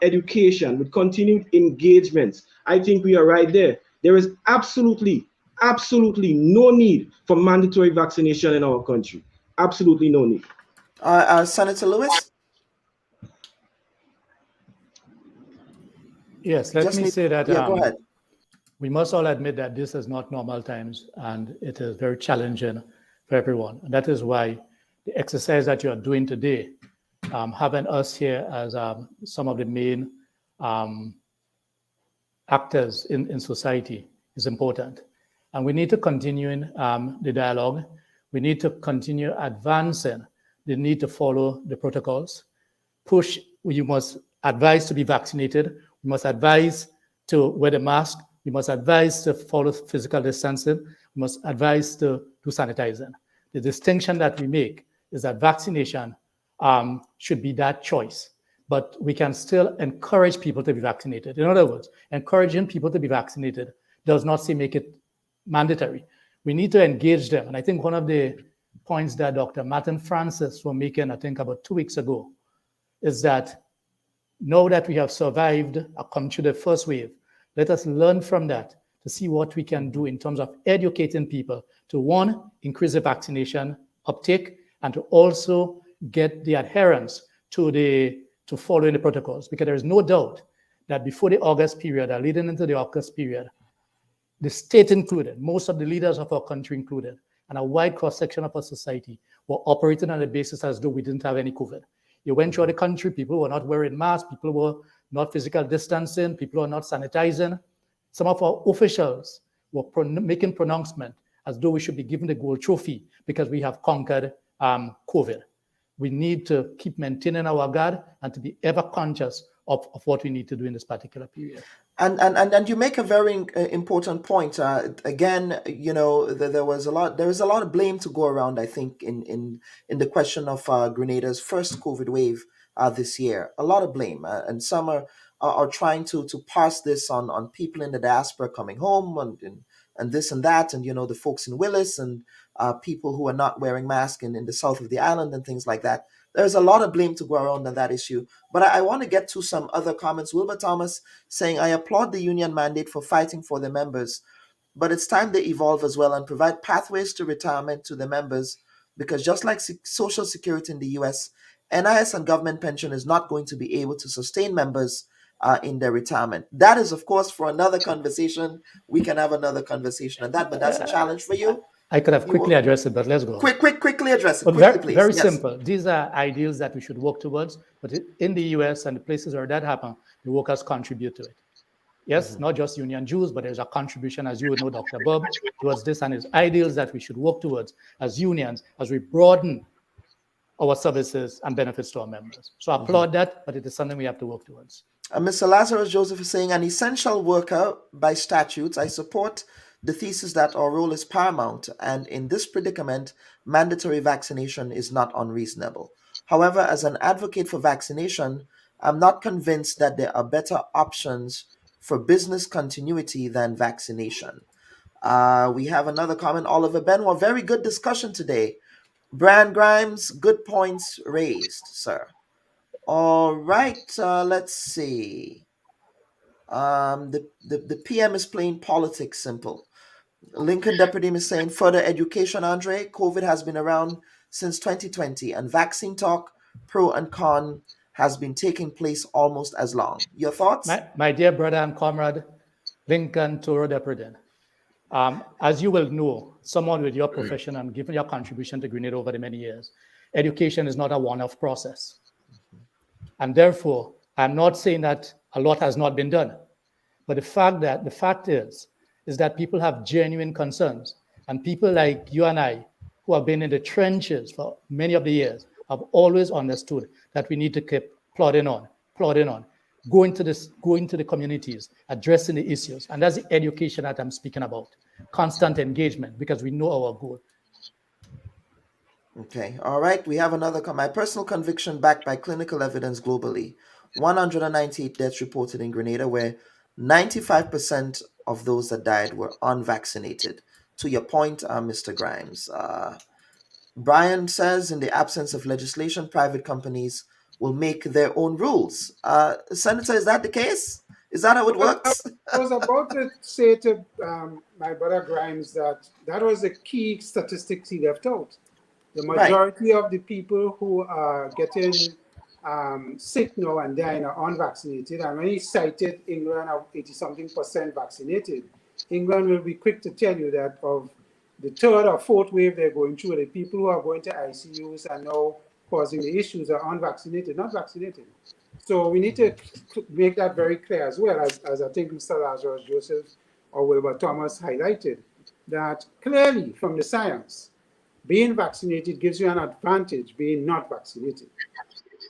education, with continued engagements, I think we are right there. There is absolutely no need for mandatory vaccination in our country. Absolutely no need. Senator Lewis? Yes, let me say that go ahead. We must all admit that this is not normal times, and it is very challenging for everyone. And that is why the exercise that you are doing today, having us here as some of the main actors in society, is important. And we need to continue the dialogue. We need to continue advancing the need to follow the protocols. You must advise to be vaccinated. We must advise to wear the mask. We must advise to follow physical distancing. We must advise to do sanitizing. The distinction that we make is that vaccination should be that choice, but we can still encourage people to be vaccinated. In other words, encouraging people to be vaccinated does not say make it mandatory. We need to engage them. And I think one of the points that Dr. Martin Francis was making, I think about 2 weeks ago, is that now that we have survived or come through the first wave, let us learn from that to see what we can do in terms of educating people to, one, increase the vaccination uptake, and to also get the adherence to following the protocols. Because there is no doubt that before the August period, or leading into the August period, the state included, most of the leaders of our country included, and a wide cross-section of our society were operating on the basis as though we didn't have any COVID. You went through the country, people were not wearing masks, people were not physical distancing, people were not sanitizing. Some of our officials were making pronouncement as though we should be given the gold trophy because we have conquered COVID. We need to keep maintaining our guard and to be ever conscious of what we need to do in this particular period. And you make a very important point. Again, there is a lot of blame to go around, I think, in the question of Grenada's first COVID wave this year. A lot of blame, and some are trying to pass this on people in the diaspora coming home and this and that, and the folks in Willis and people who are not wearing masks in the south of the island and things like that. There's a lot of blame to go around on that issue. But I want to get to some other comments. Wilbur Thomas saying, I applaud the union mandate for fighting for their members, but it's time they evolve as well and provide pathways to retirement to the members, because just like Social Security in the US, NIS and government pension is not going to be able to sustain members in their retirement. That is, of course, for another conversation. We can have another conversation on that, but that's a challenge for you. I could have quickly addressed it, but let's go. Quickly address it. But quickly, please. Very Yes. simple. These are ideals that we should work towards. But in the US and the places where that happens, the workers contribute to it. Yes, not just union dues, but there's a contribution, as you would know, Dr. Bubb, towards this, and it's ideals that we should work towards as unions, as we broaden our services and benefits to our members. So I applaud that, but it is something we have to work towards. Mr. Lazarus Joseph is saying, an essential worker by statutes, I support the thesis that our role is paramount, and in this predicament, mandatory vaccination is not unreasonable. However, as an advocate for vaccination, I'm not convinced that there are better options for business continuity than vaccination. We have another comment, Oliver Benoit. Very good discussion today. Brian Grimes, good points raised, sir. All right, let's see. The PM is playing politics simple. Lincoln Deputy is saying further education, Andre. COVID has been around since 2020, and vaccine talk, pro and con, has been taking place almost as long. Your thoughts? My dear brother and comrade, Lincoln Toro Deputy. As you will know, someone with your profession and given your contribution to Grenada over the many years, education is not a one-off process. And therefore, I'm not saying that a lot has not been done. But the fact is that people have genuine concerns. And people like you and I, who have been in the trenches for many of the years, have always understood that we need to keep plodding on, going to the communities, addressing the issues. And that's the education that I'm speaking about. Constant engagement, because we know our goal. Okay, all right. We have another. My personal conviction backed by clinical evidence globally. 198 deaths reported in Grenada, where 95% of those that died were unvaccinated. To your point, Mr. Grimes, Brian says in the absence of legislation, private companies will make their own rules. Senator, is that the case? Is that how it works? I was about to say to my brother Grimes that was the key statistics he left out. The majority of the people who are getting sick now and dying are unvaccinated. And when he cited England of 80-something% vaccinated, England will be quick to tell you that of the third or fourth wave they're going through, the people who are going to ICUs and now causing the issues are unvaccinated, not vaccinated. So we need to make that very clear as well, as I think Mr. Lazarus Joseph or Wilbur Thomas highlighted, that clearly from the science, being vaccinated gives you an advantage being not vaccinated.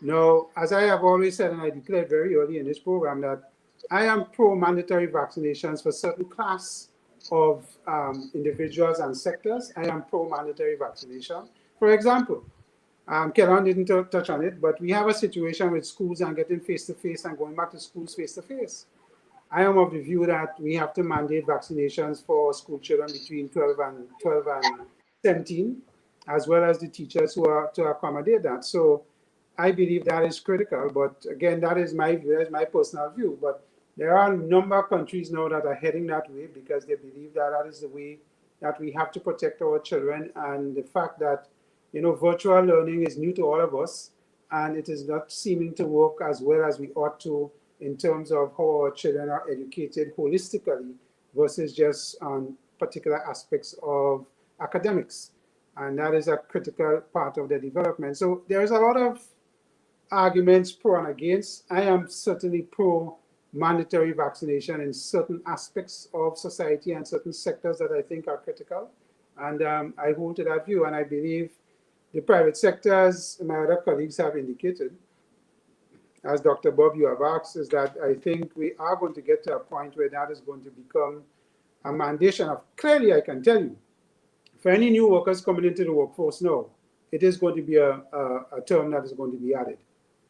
Now, as I have always said, and I declared very early in this program, that I am pro-mandatory vaccinations for certain class of individuals and sectors. I am pro-mandatory vaccination. For example, Kellan didn't touch on it, but we have a situation with schools and getting face-to-face and going back to schools face-to-face. I am of the view that we have to mandate vaccinations for school children between 12 and 17, as well as the teachers who are to accommodate that. So I believe that is critical, but again, that is my view, that's my personal view. But there are a number of countries now that are heading that way because they believe that that is the way that we have to protect our children. And the fact that, virtual learning is new to all of us, and it is not seeming to work as well as we ought to in terms of how our children are educated holistically versus just on particular aspects of academics. And that is a critical part of their development. So there's a lot of arguments pro and against. I am certainly pro mandatory vaccination in certain aspects of society and certain sectors that I think are critical. And I hold to that view. And I believe the private sectors, my other colleagues have indicated, as Dr. Bubb, you have asked, is that I think we are going to get to a point where that is going to become a mandation of, clearly I can tell you, for any new workers coming into the workforce now, it is going to be a term that is going to be added,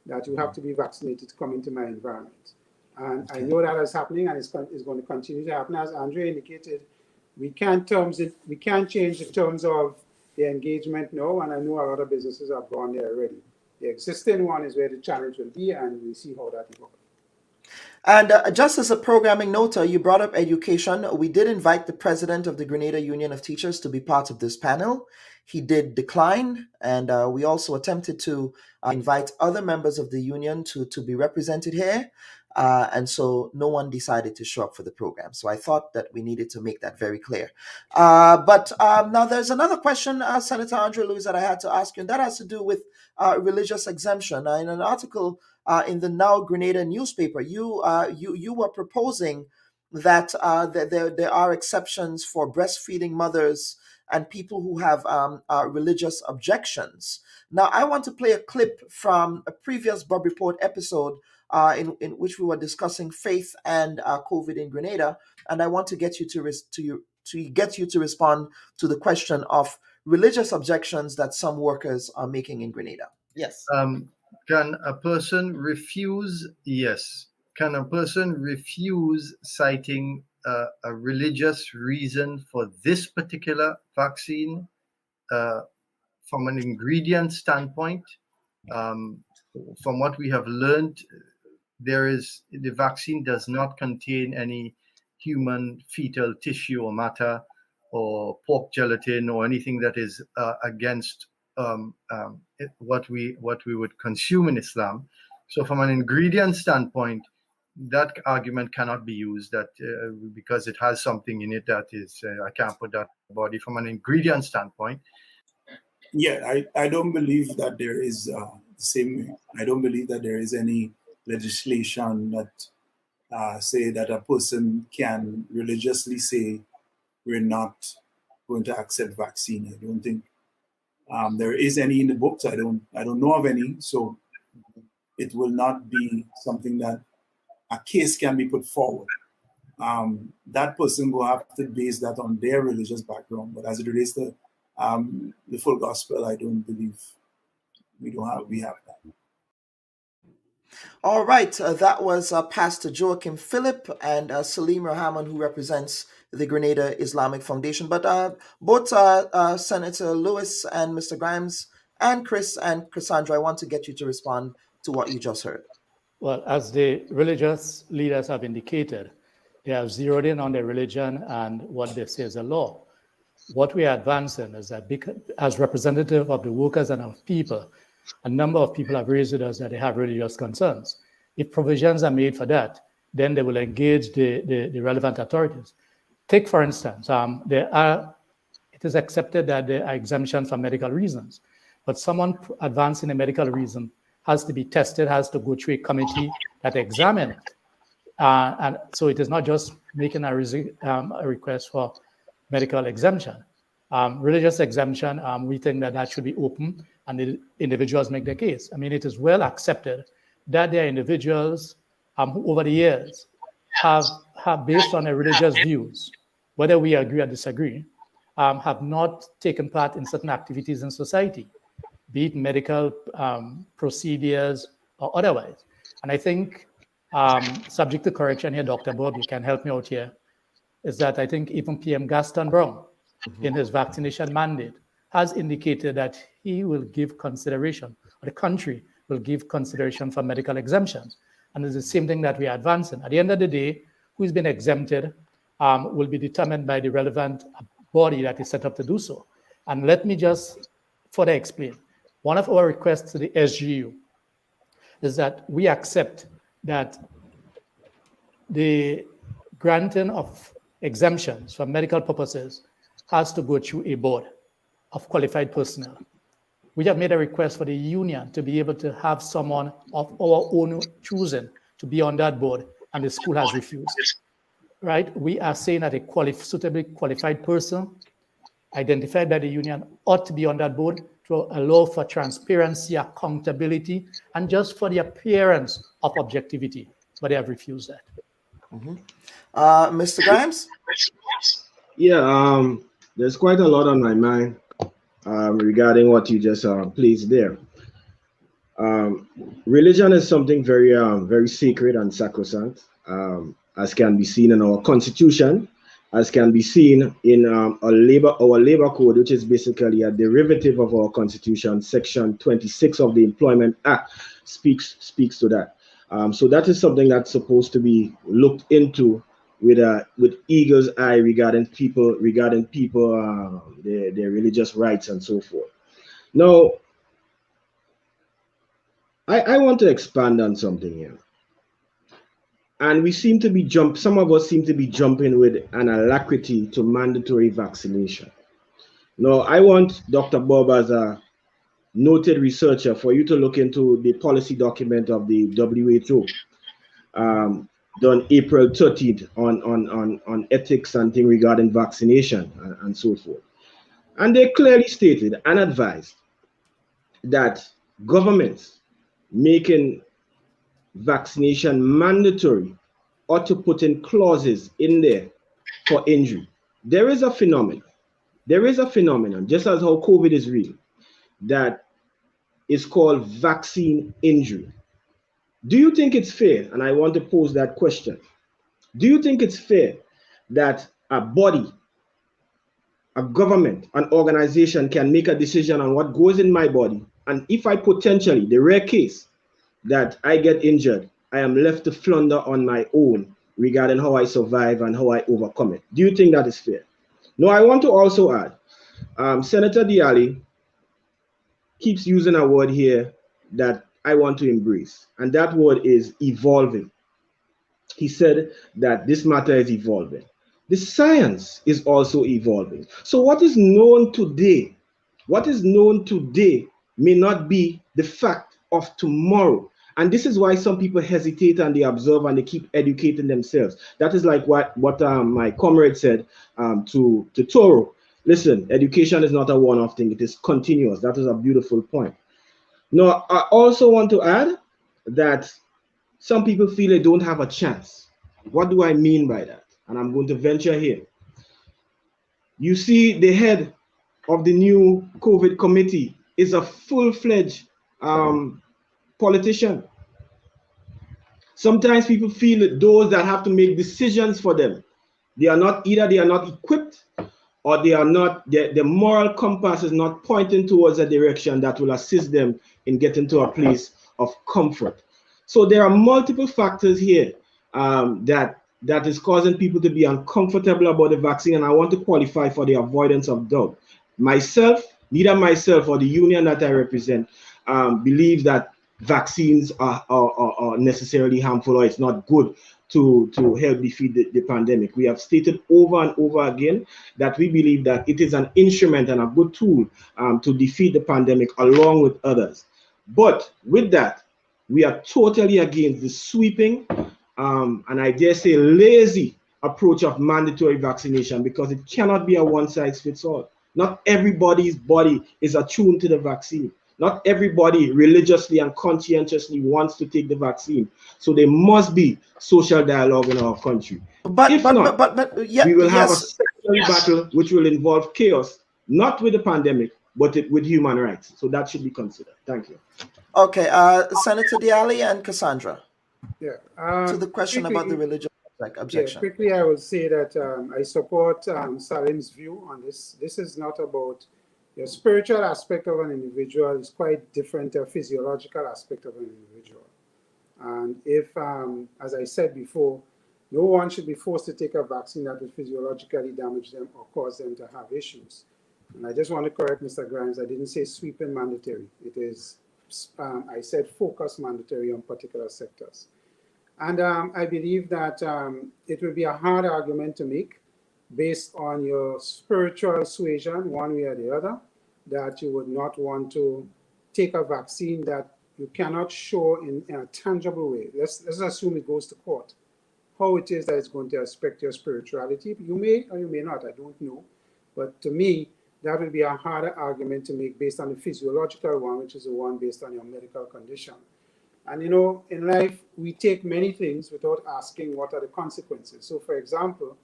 that you have to be vaccinated to come into my environment. And I know that is happening and it's going to continue to happen. As Andre indicated, we can't change the terms of the engagement now, and I know a lot of businesses have gone there already. The existing one is where the challenge will be, and we'll see how that evolves. And just as a programming note, you brought up education. We did invite the president of the Grenada Union of Teachers to be part of this panel. He did decline, and we also attempted to invite other members of the union to be represented here. And so no one decided to show up for the program. So I thought that we needed to make that very clear. But now there's another question, Senator Andre Louis, that I had to ask you, and that has to do with religious exemption. In an article in the Now Grenada newspaper, you were proposing that there are exceptions for breastfeeding mothers and people who have religious objections. Now, I want to play a clip from a previous Bubb Report episode in which we were discussing faith and COVID in Grenada, and I want to get you to respond to the question of religious objections that some workers are making in Grenada. Yes. Can a person refuse? Yes. Can a person refuse citing a religious reason for this particular vaccine. From an ingredient standpoint, from what we have learned, the vaccine does not contain any human fetal tissue or matter or pork gelatin or anything that is against what we would consume in Islam. So from an ingredient standpoint, that argument cannot be used that because it has something in it that is I can't put that in the body. From an ingredient standpoint, yeah, I don't believe that there is I don't believe that there is any legislation that say that a person can religiously say we're not going to accept vaccine. I don't think there is any in the books. I don't know of any. So it will not be something that a case can be put forward. That person will have to base that on their religious background. But as it relates to the full gospel, I don't believe we have that. All right, that was Pastor Joachim Philip and Salim Rahman, who represents the Grenada Islamic Foundation. But both Senator Lewis and Mr. Grimes and Chris and Cassandra, I want to get you to respond to what you just heard. Well, as the religious leaders have indicated, they have zeroed in on their religion and what they say is the law. What we are advancing is that as representative of the workers and of people, a number of people have raised with us that they have religious concerns. If provisions are made for that, then they will engage the relevant authorities. Take, for instance, it is accepted that there are exemptions for medical reasons, but someone advancing a medical reason has to be tested, has to go through a committee that examines it. And so it is not just making a request for medical exemption. Religious exemption, we think that should be open and the individuals make their case. I mean, it is well accepted that there are individuals who over the years have based on their religious views, whether we agree or disagree, have not taken part in certain activities in society, be it medical procedures or otherwise. And I think, subject to correction here, Dr. Bubb, you can help me out here, is that I think even PM Gaston Brown, in his vaccination mandate, has indicated that he will give consideration, or the country will give consideration for medical exemptions. And it's the same thing that we are advancing. At the end of the day, who's been exempted will be determined by the relevant body that is set up to do so. And let me just further explain. One of our requests to the SGU is that we accept that the granting of exemptions for medical purposes has to go through a board of qualified personnel. We have made a request for the union to be able to have someone of our own choosing to be on that board, and the school has refused. Right? We are saying that a suitably qualified person identified by the union ought to be on that board to allow for transparency, accountability, and just for the appearance of objectivity, but they have refused that. Mr. Grimes? Yeah, there's quite a lot on my mind regarding what you just placed there. Religion is something very, very sacred and sacrosanct, as can be seen in our constitution, as can be seen in our labor code, which is basically a derivative of our constitution. Section 26 of the Employment Act speaks to that. So that is something that's supposed to be looked into with eagle's eye regarding people, their religious rights and so forth. Now, I want to expand on something here. And we seem to be some of us seem to be jumping with an alacrity to mandatory vaccination. Now, I want Dr. Bubb, as a noted researcher, for you to look into the policy document of the WHO, done April 30th on ethics and things regarding vaccination and so forth. And they clearly stated and advised that governments making vaccination mandatory ought to put in clauses in there for injury. There is a phenomenon, just as how COVID is real, that is called vaccine injury. Do you think it's fair? And I want to pose that question. Do you think it's fair that a body, a government, an organization can make a decision on what goes in my body. And if I potentially, the rare case that I get injured, I am left to flounder on my own regarding how I survive and how I overcome it. Do you think that is fair? No, I want to also add, Senator Diali keeps using a word here that I want to embrace, and that word is evolving. He said that this matter is evolving. The science is also evolving. So what is known today, may not be the fact of tomorrow. And this is why some people hesitate and they observe and they keep educating themselves. That is like what my comrade said to Toro. Listen, education is not a one-off thing. It is continuous. That is a beautiful point. Now, I also want to add that some people feel they don't have a chance. What do I mean by that? And I'm going to venture here. You see, the head of the new COVID committee is a full-fledged politician. Sometimes people feel that those that have to make decisions for them, either they are not equipped or they are not, the moral compass is not pointing towards a direction that will assist them in getting to a place of comfort. So there are multiple factors here that is causing people to be uncomfortable about the vaccine, and I want to qualify for the avoidance of doubt. Neither myself or the union that I represent believe that vaccines are necessarily harmful or it's not good to help defeat the pandemic. We have stated over and over again that we believe that it is an instrument and a good tool to defeat the pandemic along with others. But with that, we are totally against the sweeping and I dare say lazy approach of mandatory vaccination, because it cannot be a one-size-fits-all. Not everybody's body is attuned to the vaccine. Not everybody religiously and conscientiously wants to take the vaccine. So there must be social dialogue in our country. But we will have a secondary battle which will involve chaos, not with the pandemic, but with human rights. So that should be considered. Thank you. Okay, Senator Diali and Cassandra. Yeah. To the question about the religious objection. Yeah, quickly, I will say that I support Salim's view on this. This is not about the spiritual aspect of an individual is quite different to a physiological aspect of an individual. And if, as I said before, no one should be forced to take a vaccine that will physiologically damage them or cause them to have issues. And I just want to correct Mr. Grimes. I didn't say sweeping mandatory. It is, I said focus mandatory on particular sectors. And I believe that it will be a hard argument to make based on your spiritual suasion, one way or the other, that you would not want to take a vaccine that you cannot show in a tangible way. Let's assume it goes to court. How it is that it's going to affect your spirituality. You may or you may not, I don't know. But to me, that would be a harder argument to make based on the physiological one, which is the one based on your medical condition. And you know, in life, we take many things without asking what are the consequences. So for example,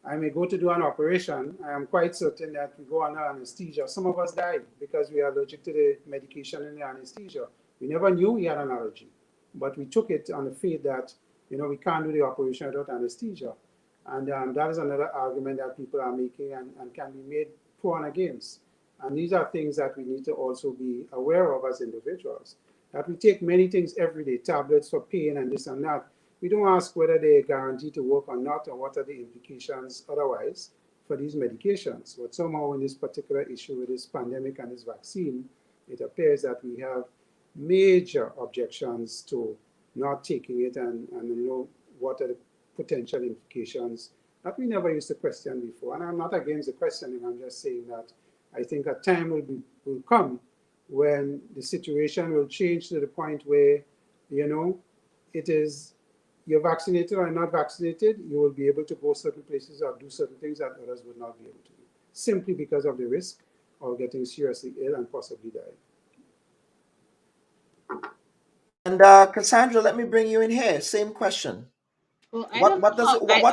I may go to do an operation. I am quite certain that we go under anesthesia. Some of us die because we are allergic to the medication and the anesthesia. We never knew we had an allergy, but we took it on the faith that, you know, we can't do the operation without anesthesia. And that is another argument that people are making and can be made pro and against. And these are things that we need to also be aware of as individuals. That we take many things every day, tablets for pain and this and that. We don't ask whether they are guaranteed to work or not, or what are the implications otherwise for these medications. But somehow in this particular issue with this pandemic and this vaccine, it appears that we have major objections to not taking it and you know, what are the potential implications that we never used to question before. And I'm not against the questioning, I'm just saying that I think a time will come when the situation will change to the point where, you know, it is you're vaccinated or not vaccinated, you will be able to go certain places or do certain things that others would not be able to do, simply because of the risk of getting seriously ill and possibly dying. And Cassandra, let me bring you in here. Same question. Well, what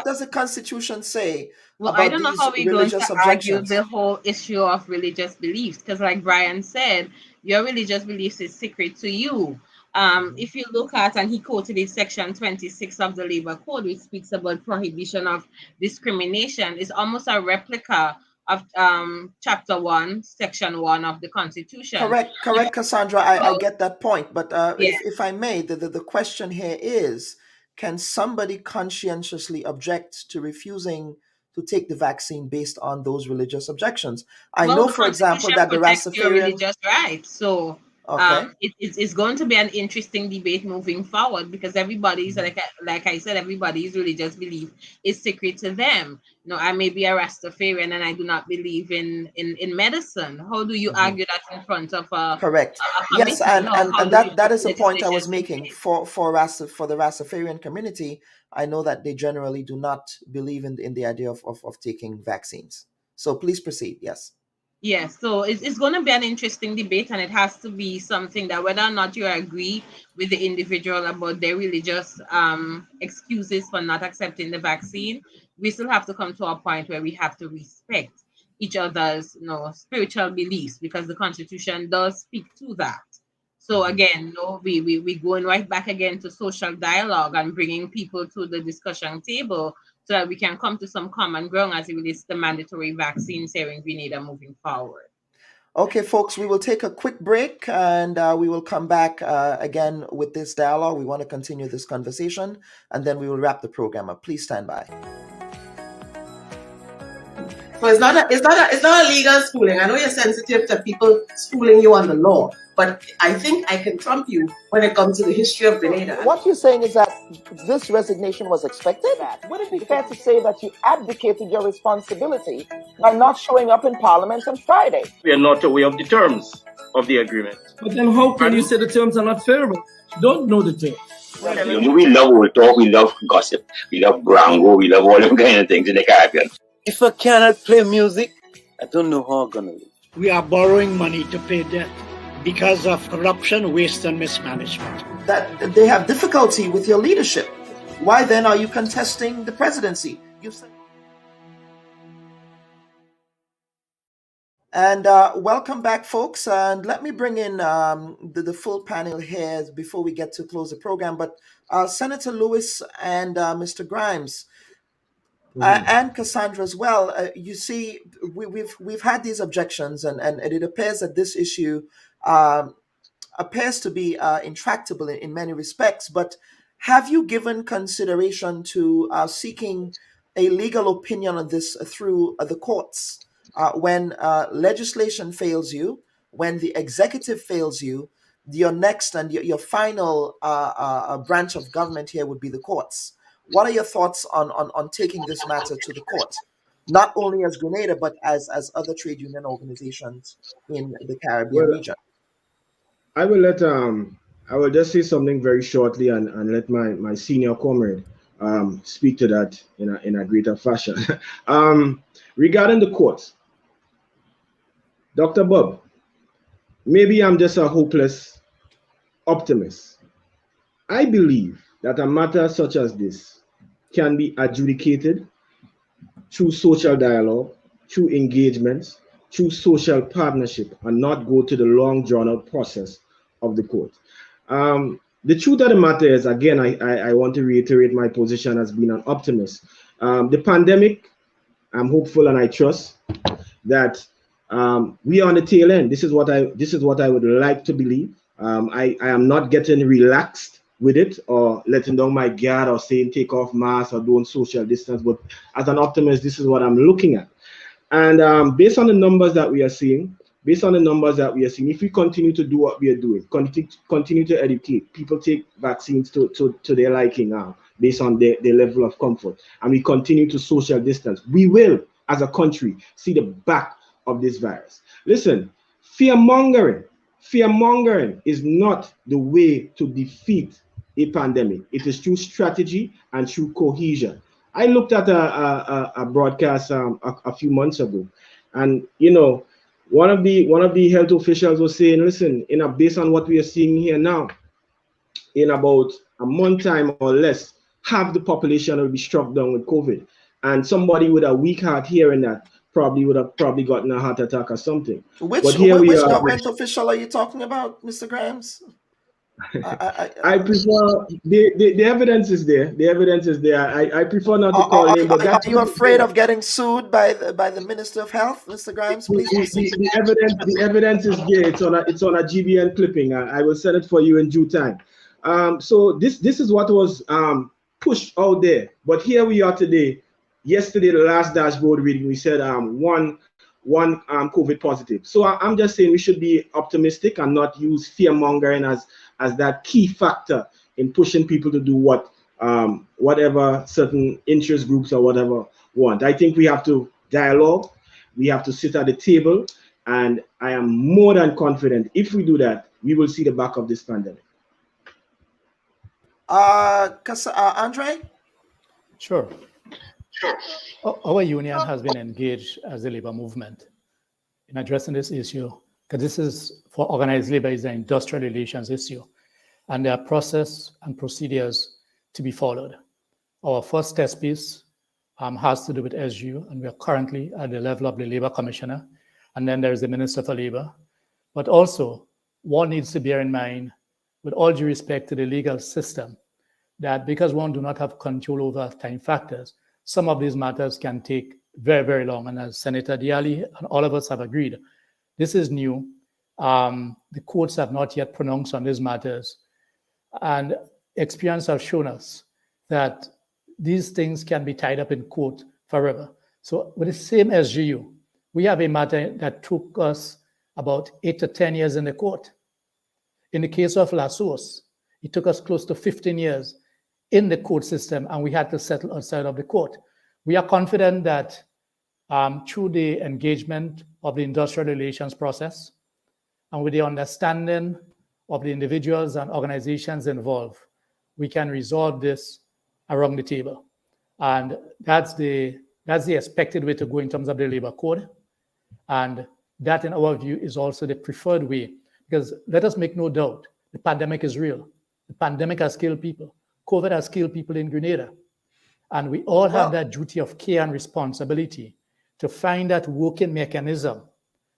does the Constitution say about I don't know these how we're going religious to argue objections? the whole issue of religious beliefs, because like Brian said, your religious beliefs is secret to you. If you look at, and he quoted it, Section 26 of the Labor Code, which speaks about prohibition of discrimination, is almost a replica of Chapter 1, Section 1 of the Constitution. Correct, Cassandra. I get that point. But Yeah. if I may, the question here is, can somebody conscientiously object to refusing to take the vaccine based on those religious objections? I know, for example, that the Rastafarian religious Rastafarian... right. So Okay. it's going to be an interesting debate moving forward, because everybody's like I said, everybody's religious belief is sacred to them. You know, I may be a Rastafarian and I do not believe in medicine. How do you argue that in front of a Correct. Yes, committee? and that is a point I was making for the Rastafarian community. I know that they generally do not believe in the idea of taking vaccines. So please proceed. Yes. Yes, so it's going to be an interesting debate, and it has to be something that, whether or not you agree with the individual about their religious excuses for not accepting the vaccine, we still have to come to a point where we have to respect each other's, spiritual beliefs, because the Constitution does speak to that. So again, we going right back again to social dialogue and bringing people to the discussion table, so that we can come to some common ground as it relates to the mandatory vaccines here in Grenada moving forward. Okay, folks, we will take a quick break, and we will come back again with this dialogue. We want to continue this conversation, and then we will wrap the program up. Please stand by. So it's not a legal schooling. I know you're sensitive to people schooling you on the law, but I think I can trump you when it comes to the history of Grenada. What you're saying is that this resignation was expected? Would it be fair to say that you abdicated your responsibility by not showing up in Parliament on Friday? We are not aware of the terms of the agreement. But then how can you say the terms are not favorable? You don't know the terms. We love old talk, we love gossip, we love brango, we love all them kind of things in the Caribbean. If I cannot play music, I don't know how I'm going to live. We are borrowing money to pay debt because of corruption, waste, and mismanagement. That they have difficulty with your leadership. Why then are you contesting the presidency? And welcome back, folks. And let me bring in the full panel here before we get to close the program. But Senator Lewis and Mr. Grimes, and Cassandra as well. You see, we've had these objections, and it appears that this issue appears to be intractable in many respects. But have you given consideration to seeking a legal opinion on this through the courts? When legislation fails you, when the executive fails you, your next and your final branch of government here would be the courts. What are your thoughts on taking this matter to the court, not only as Grenada, but as other trade union organizations in the Caribbean region? I will just say something very shortly and let my senior comrade speak to that in a greater fashion. Regarding the courts, Dr. Bubb, maybe I'm just a hopeless optimist. I believe that a matter such as this can be adjudicated through social dialogue, through engagements, through social partnership, and not go to the long drawn-out process of the court. The truth of the matter is, again, I want to reiterate my position as being an optimist. The pandemic, I'm hopeful and I trust that we are on the tail end. This is what I would like to believe. I am not getting relaxed with it or letting down my guard or saying take off masks or doing social distance, but as an optimist, this is what I'm looking at. And based on the numbers that we are seeing, if we continue to do what we are doing, continue to educate, people take vaccines to their liking now, based on their level of comfort, and we continue to social distance, we will, as a country, see the back of this virus. Listen, fear-mongering is not the way to defeat a pandemic. It is through strategy and through cohesion. I looked at a broadcast a few months ago, and one of the health officials was saying, listen, based on what we are seeing here now, in about a month time or less, half the population will be struck down with COVID, and somebody with a weak heart hearing that would have gotten a heart attack or something. Which government official are you talking about, Mr. Grimes? I prefer the evidence is there. The evidence is there. I prefer not to call name, but are you afraid of getting sued by the Minister of Health, Mr. Grimes? Please proceed. The evidence is there. It's on a GBN clipping. I will send it for you in due time. So this is what was pushed out there. But here we are today. Yesterday, the last dashboard reading, we said one COVID positive. So I'm just saying we should be optimistic and not use fear mongering as that key factor in pushing people to do whatever certain interest groups or whatever want. I think we have to dialogue. We have to sit at the table, and I am more than confident if we do that, we will see the back of this pandemic. Andre? Sure. Our union has been engaged as a labor movement in addressing this issue, because this is for organized labor is an industrial relations issue, and there are process and procedures to be followed. Our first test piece has to do with SGU, and we are currently at the level of the Labor Commissioner, and then there's the Minister for Labor. But also, one needs to bear in mind, with all due respect to the legal system, that because one do not have control over time factors, some of these matters can take very, very long. And as Senator Diali and all of us have agreed, this is new. The courts have not yet pronounced on these matters. And experience have shown us that these things can be tied up in court forever. So with the same SGU, we have a matter that took us about 8 to 10 years in the court. In the case of La Source, it took us close to 15 years in the court system, and we had to settle outside of the court. We are confident that through the engagement of the industrial relations process and with the understanding of the individuals and organizations involved, we can resolve this around the table. And that's the expected way to go in terms of the labor code. And that, in our view, is also the preferred way, because let us make no doubt, the pandemic is real. The pandemic has killed people. COVID has killed people in Grenada. And we all have that duty of care and responsibility to find that working mechanism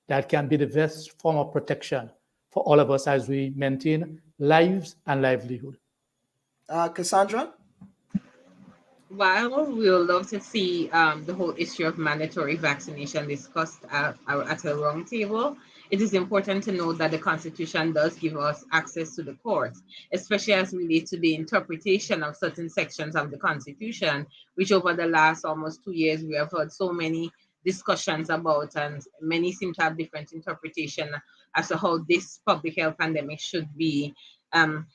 that can be the best form of protection for all of us as we maintain lives and livelihood. Cassandra? While we would love to see the whole issue of mandatory vaccination discussed at a round table, it is important to note that the Constitution does give us access to the courts, especially as relates to the interpretation of certain sections of the Constitution, which over the last almost 2 years we have heard so many discussions about, and many seem to have different interpretation as to how this public health pandemic should be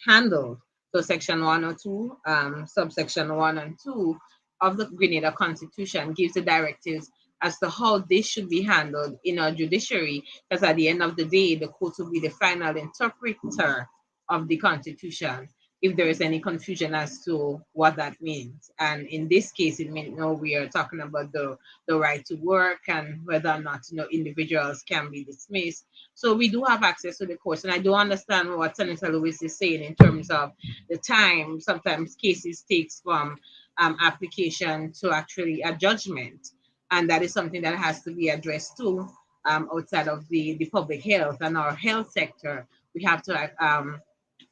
handled. So Section 102, subsection 1 and 2 of the Grenada Constitution gives the directives as to how this should be handled in our judiciary, because at the end of the day, the court will be the final interpreter of the Constitution if there is any confusion as to what that means. And in this case, it means we are talking about the right to work and whether or not individuals can be dismissed. So we do have access to the courts, and I do understand what Senator Lewis is saying in terms of the time. Sometimes cases takes from application to actually a judgment, and that is something that has to be addressed too outside of the public health and our health sector. We have to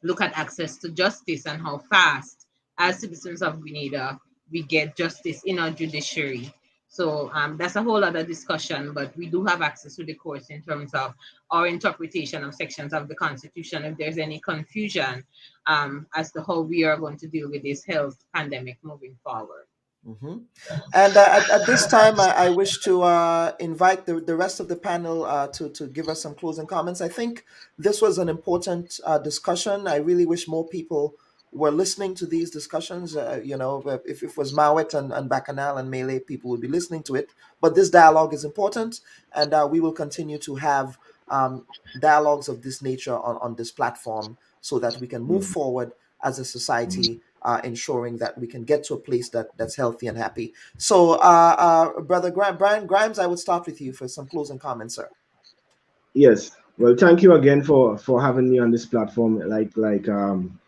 look at access to justice and how fast, as citizens of Grenada, we get justice in our judiciary. So that's a whole other discussion, but we do have access to the courts in terms of our interpretation of sections of the Constitution if there's any confusion as to how we are going to deal with this health pandemic moving forward. Mm-hmm. And at this time, I wish to invite the rest of the panel to give us some closing comments. I think this was an important discussion. I really wish more people were listening to these discussions. If it was Mawet and Bacchanal and Melee, people would be listening to it. But this dialogue is important, and we will continue to have dialogues of this nature on this platform so that we can move forward as a society, ensuring that we can get to a place that's healthy and happy. So, Brother Brian Grimes, I would start with you for some closing comments, sir. Yes. Well, thank you again for having me on this platform. Like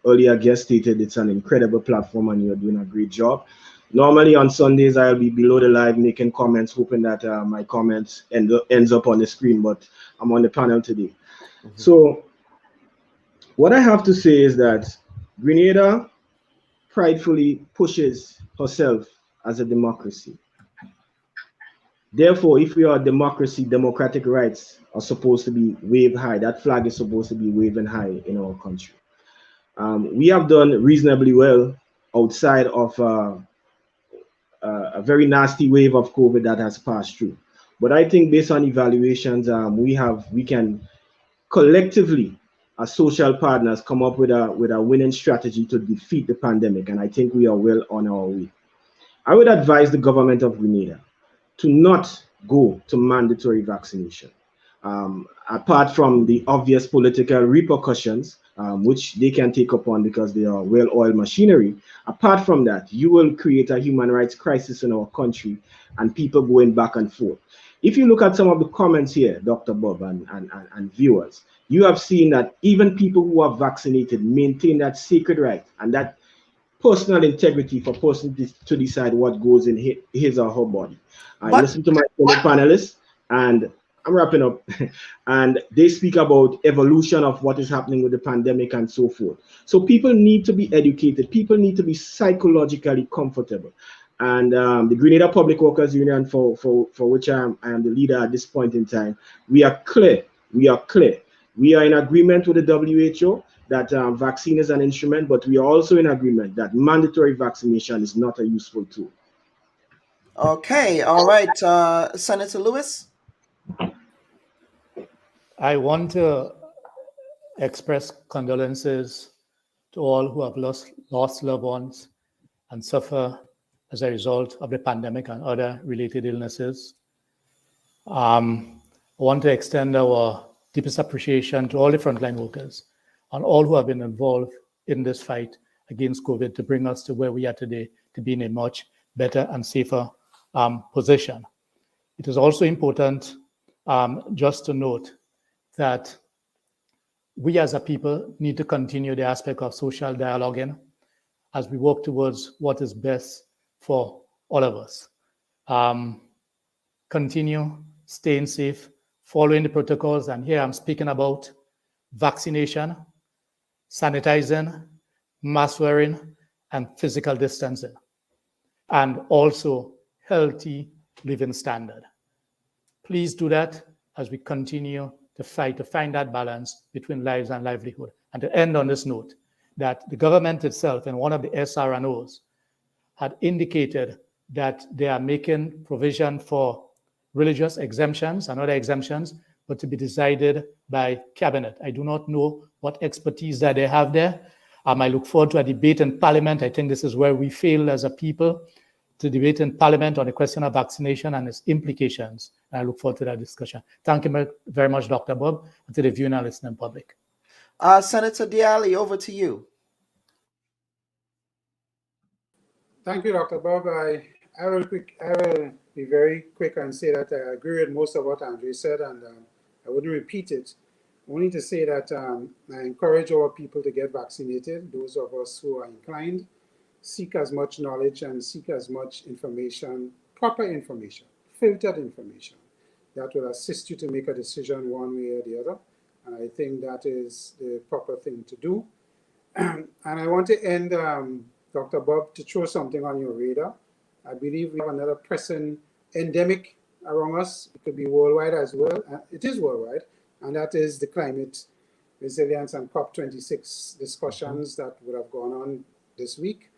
earlier guest stated, it's an incredible platform and you're doing a great job. Normally on Sundays, I'll be below the live making comments, hoping that my comments ends up on the screen, but I'm on the panel today. Mm-hmm. So What I have to say is that Grenada pridefully pushes herself as a democracy. Therefore, if we are a democracy, democratic rights are supposed to be waved high. That flag is supposed to be waving high in our country. We have done reasonably well outside of a very nasty wave of COVID that has passed through. But I think based on evaluations, we can collectively, as social partners, come up with a winning strategy to defeat the pandemic, and I think we are well on our way. I would advise the government of Grenada to not go to mandatory vaccination. Apart from the obvious political repercussions, which they can take upon because they are well-oiled machinery, apart from that, you will create a human rights crisis in our country and people going back and forth. If you look at some of the comments here, Dr. Bubb and viewers, you have seen that even people who are vaccinated maintain that sacred right and that personal integrity for person to decide what goes in his or her body. I listen to my fellow panelists, and I'm wrapping up, and they speak about evolution of what is happening with the pandemic and so forth. So people need to be educated. People need to be psychologically comfortable. And the Grenada Public Workers Union, for which I am the leader at this point in time, we are clear. We are clear. We are in agreement with the WHO that vaccine is an instrument, but we are also in agreement that mandatory vaccination is not a useful tool. Okay, all right. Senator Lewis? I want to express condolences to all who have lost loved ones and suffer as a result of the pandemic and other related illnesses. I want to extend our deepest appreciation to all the frontline workers and all who have been involved in this fight against COVID to bring us to where we are today, to be in a much better and safer position. It is also important just to note that we as a people need to continue the aspect of social dialoguing as we work towards what is best for all of us. Continue staying safe, following the protocols, and here I'm speaking about vaccination, sanitizing, mask wearing, and physical distancing, and also healthy living standard. Please do that as we continue to fight to find that balance between lives and livelihood. And to end on this note, that the government itself in one of the SRNOs had indicated that they are making provision for religious exemptions and other exemptions, but to be decided by cabinet. I do not know what expertise that they have there. I look forward to a debate in Parliament. I think this is where we fail as a people, to debate in Parliament on the question of vaccination and its implications. And I look forward to that discussion. Thank you very much, Dr. Bubb, and to the viewing and listening public. Senator Diali, over to you. Thank you, Dr. Bubb. I will be very quick and say that I agree with most of what Andre said, and I wouldn't repeat it. Only to say that I encourage our people to get vaccinated. Those of us who are inclined, seek as much knowledge and seek as much information, proper information, filtered information, that will assist you to make a decision one way or the other. And I think that is the proper thing to do. And I want to end, Dr. Bubb, to throw something on your radar. I believe we have another pressing endemic around us. It could be worldwide as well. It is worldwide, and that is the climate resilience and COP26 discussions that would have gone on this week,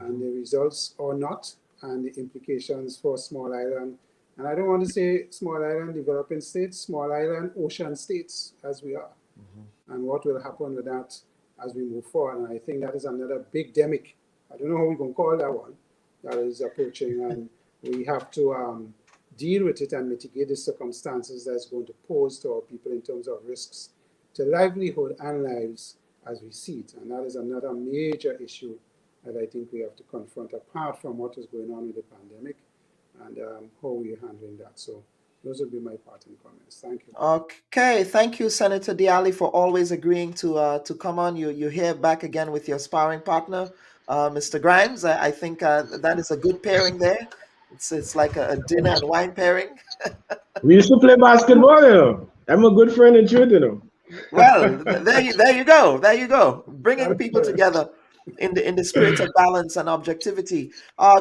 and the results or not, and the implications for small island. And I don't want to say small island developing states, small island ocean states as we are, and what will happen with that as we move forward. And I think that is another big demic. I don't know how we're going to call that one, that is approaching, and we have to deal with it and mitigate the circumstances that's going to pose to our people in terms of risks to livelihood and lives as we see it. And that is another major issue that I think we have to confront, apart from what is going on with the pandemic and how we are handling that. So those would be my parting comments. Thank you. Okay, thank you, Senator Diali, for always agreeing to come on. You're here back again with your sparring partner, Mr. Grimes. I think that is a good pairing there. It's like a dinner and wine pairing. We used to play basketball, you know. I'm a good friend in truth, you know. Well, there you go. There you go. Bringing people together in the spirit of balance and objectivity.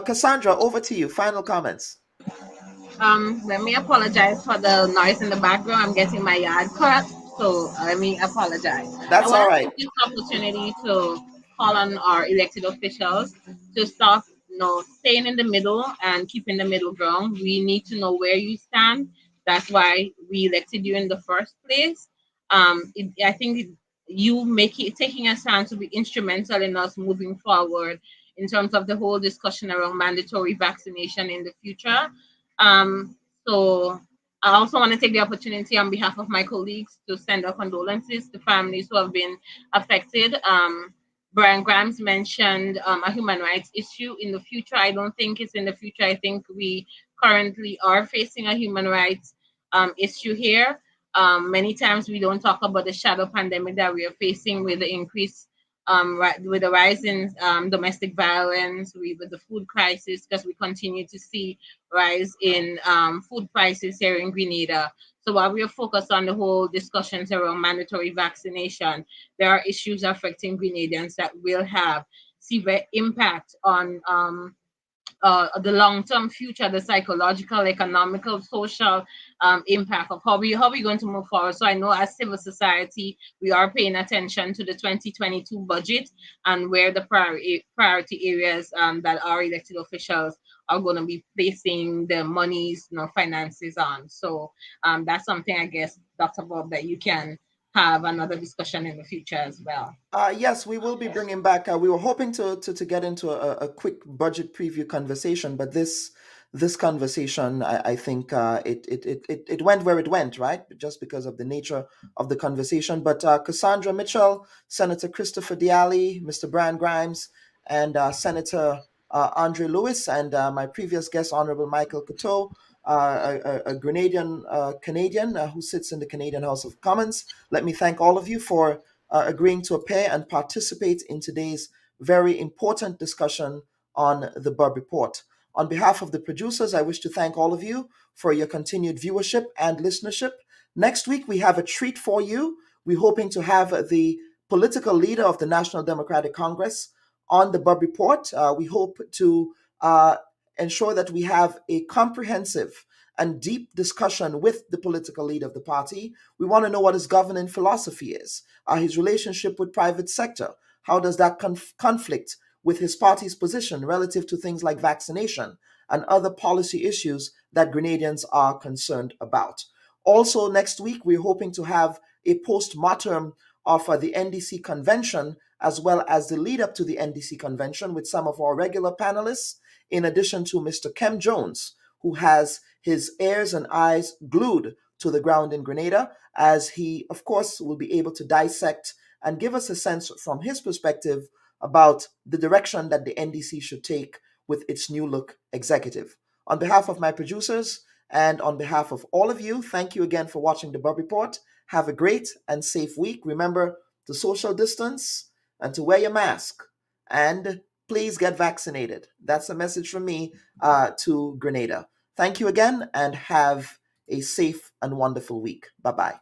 Cassandra, over to you. Final comments. Let me apologize for the noise in the background. I'm getting my yard cut, so let me apologize. I That's all want to right. take this opportunity to call on our elected officials to stop, staying in the middle and keeping the middle ground. We need to know where you stand. That's why we elected you in the first place. I think you taking a stand to be instrumental in us moving forward in terms of the whole discussion around mandatory vaccination in the future. So I also want to take the opportunity on behalf of my colleagues to send our condolences to families who have been affected. Brian Grimes mentioned a human rights issue in the future. I don't think it's in the future. I think we currently are facing a human rights issue here. Many times we don't talk about the shadow pandemic that we are facing with the increase with the rise in domestic violence, with the food crisis, because we continue to see rise in food prices here in Grenada. So while we are focused on the whole discussions around mandatory vaccination, there are issues affecting Grenadians that will have severe impact on the long-term future, the psychological, economical, social impact of how we going to move forward. So I know as civil society, we are paying attention to the 2022 budget and where the priority areas that our elected officials are going to be placing the monies, finances on. So that's something, I guess, Dr. Bob, that you can have another discussion in the future as well. Yes, we will be bringing back. We were hoping to get into a quick budget preview conversation, but this conversation, I think it went where it went, right? Just because of the nature of the conversation. But Cassandra Mitchell, Senator Christopher Diali, Mr. Brian Grimes, and Senator Andre Lewis, and my previous guest, Honorable Michael Coteau, a Grenadian Canadian who sits in the Canadian House of Commons. Let me thank all of you for agreeing to appear and participate in today's very important discussion on the Bubb Report. On behalf of the producers, I wish to thank all of you for your continued viewership and listenership. Next week, we have a treat for you. We're hoping to have the political leader of the National Democratic Congress on the Bubb Report. We hope to ensure that we have a comprehensive and deep discussion with the political leader of the party. We want to know what his governing philosophy is, his relationship with private sector. How does that conflict with his party's position relative to things like vaccination and other policy issues that Grenadians are concerned about? Also, next week, we're hoping to have a post-mortem of the NDC convention, as well as the lead up to the NDC convention with some of our regular panelists, in addition to Mr. Kem Jones, who has his ears and eyes glued to the ground in Grenada, as he, of course, will be able to dissect and give us a sense from his perspective about the direction that the NDC should take with its new look executive. On behalf of my producers and on behalf of all of you, thank you again for watching the Bubb Report. Have a great and safe week. Remember to social distance and to wear your mask. And please get vaccinated. That's a message from me to Grenada. Thank you again and have a safe and wonderful week. Bye-bye.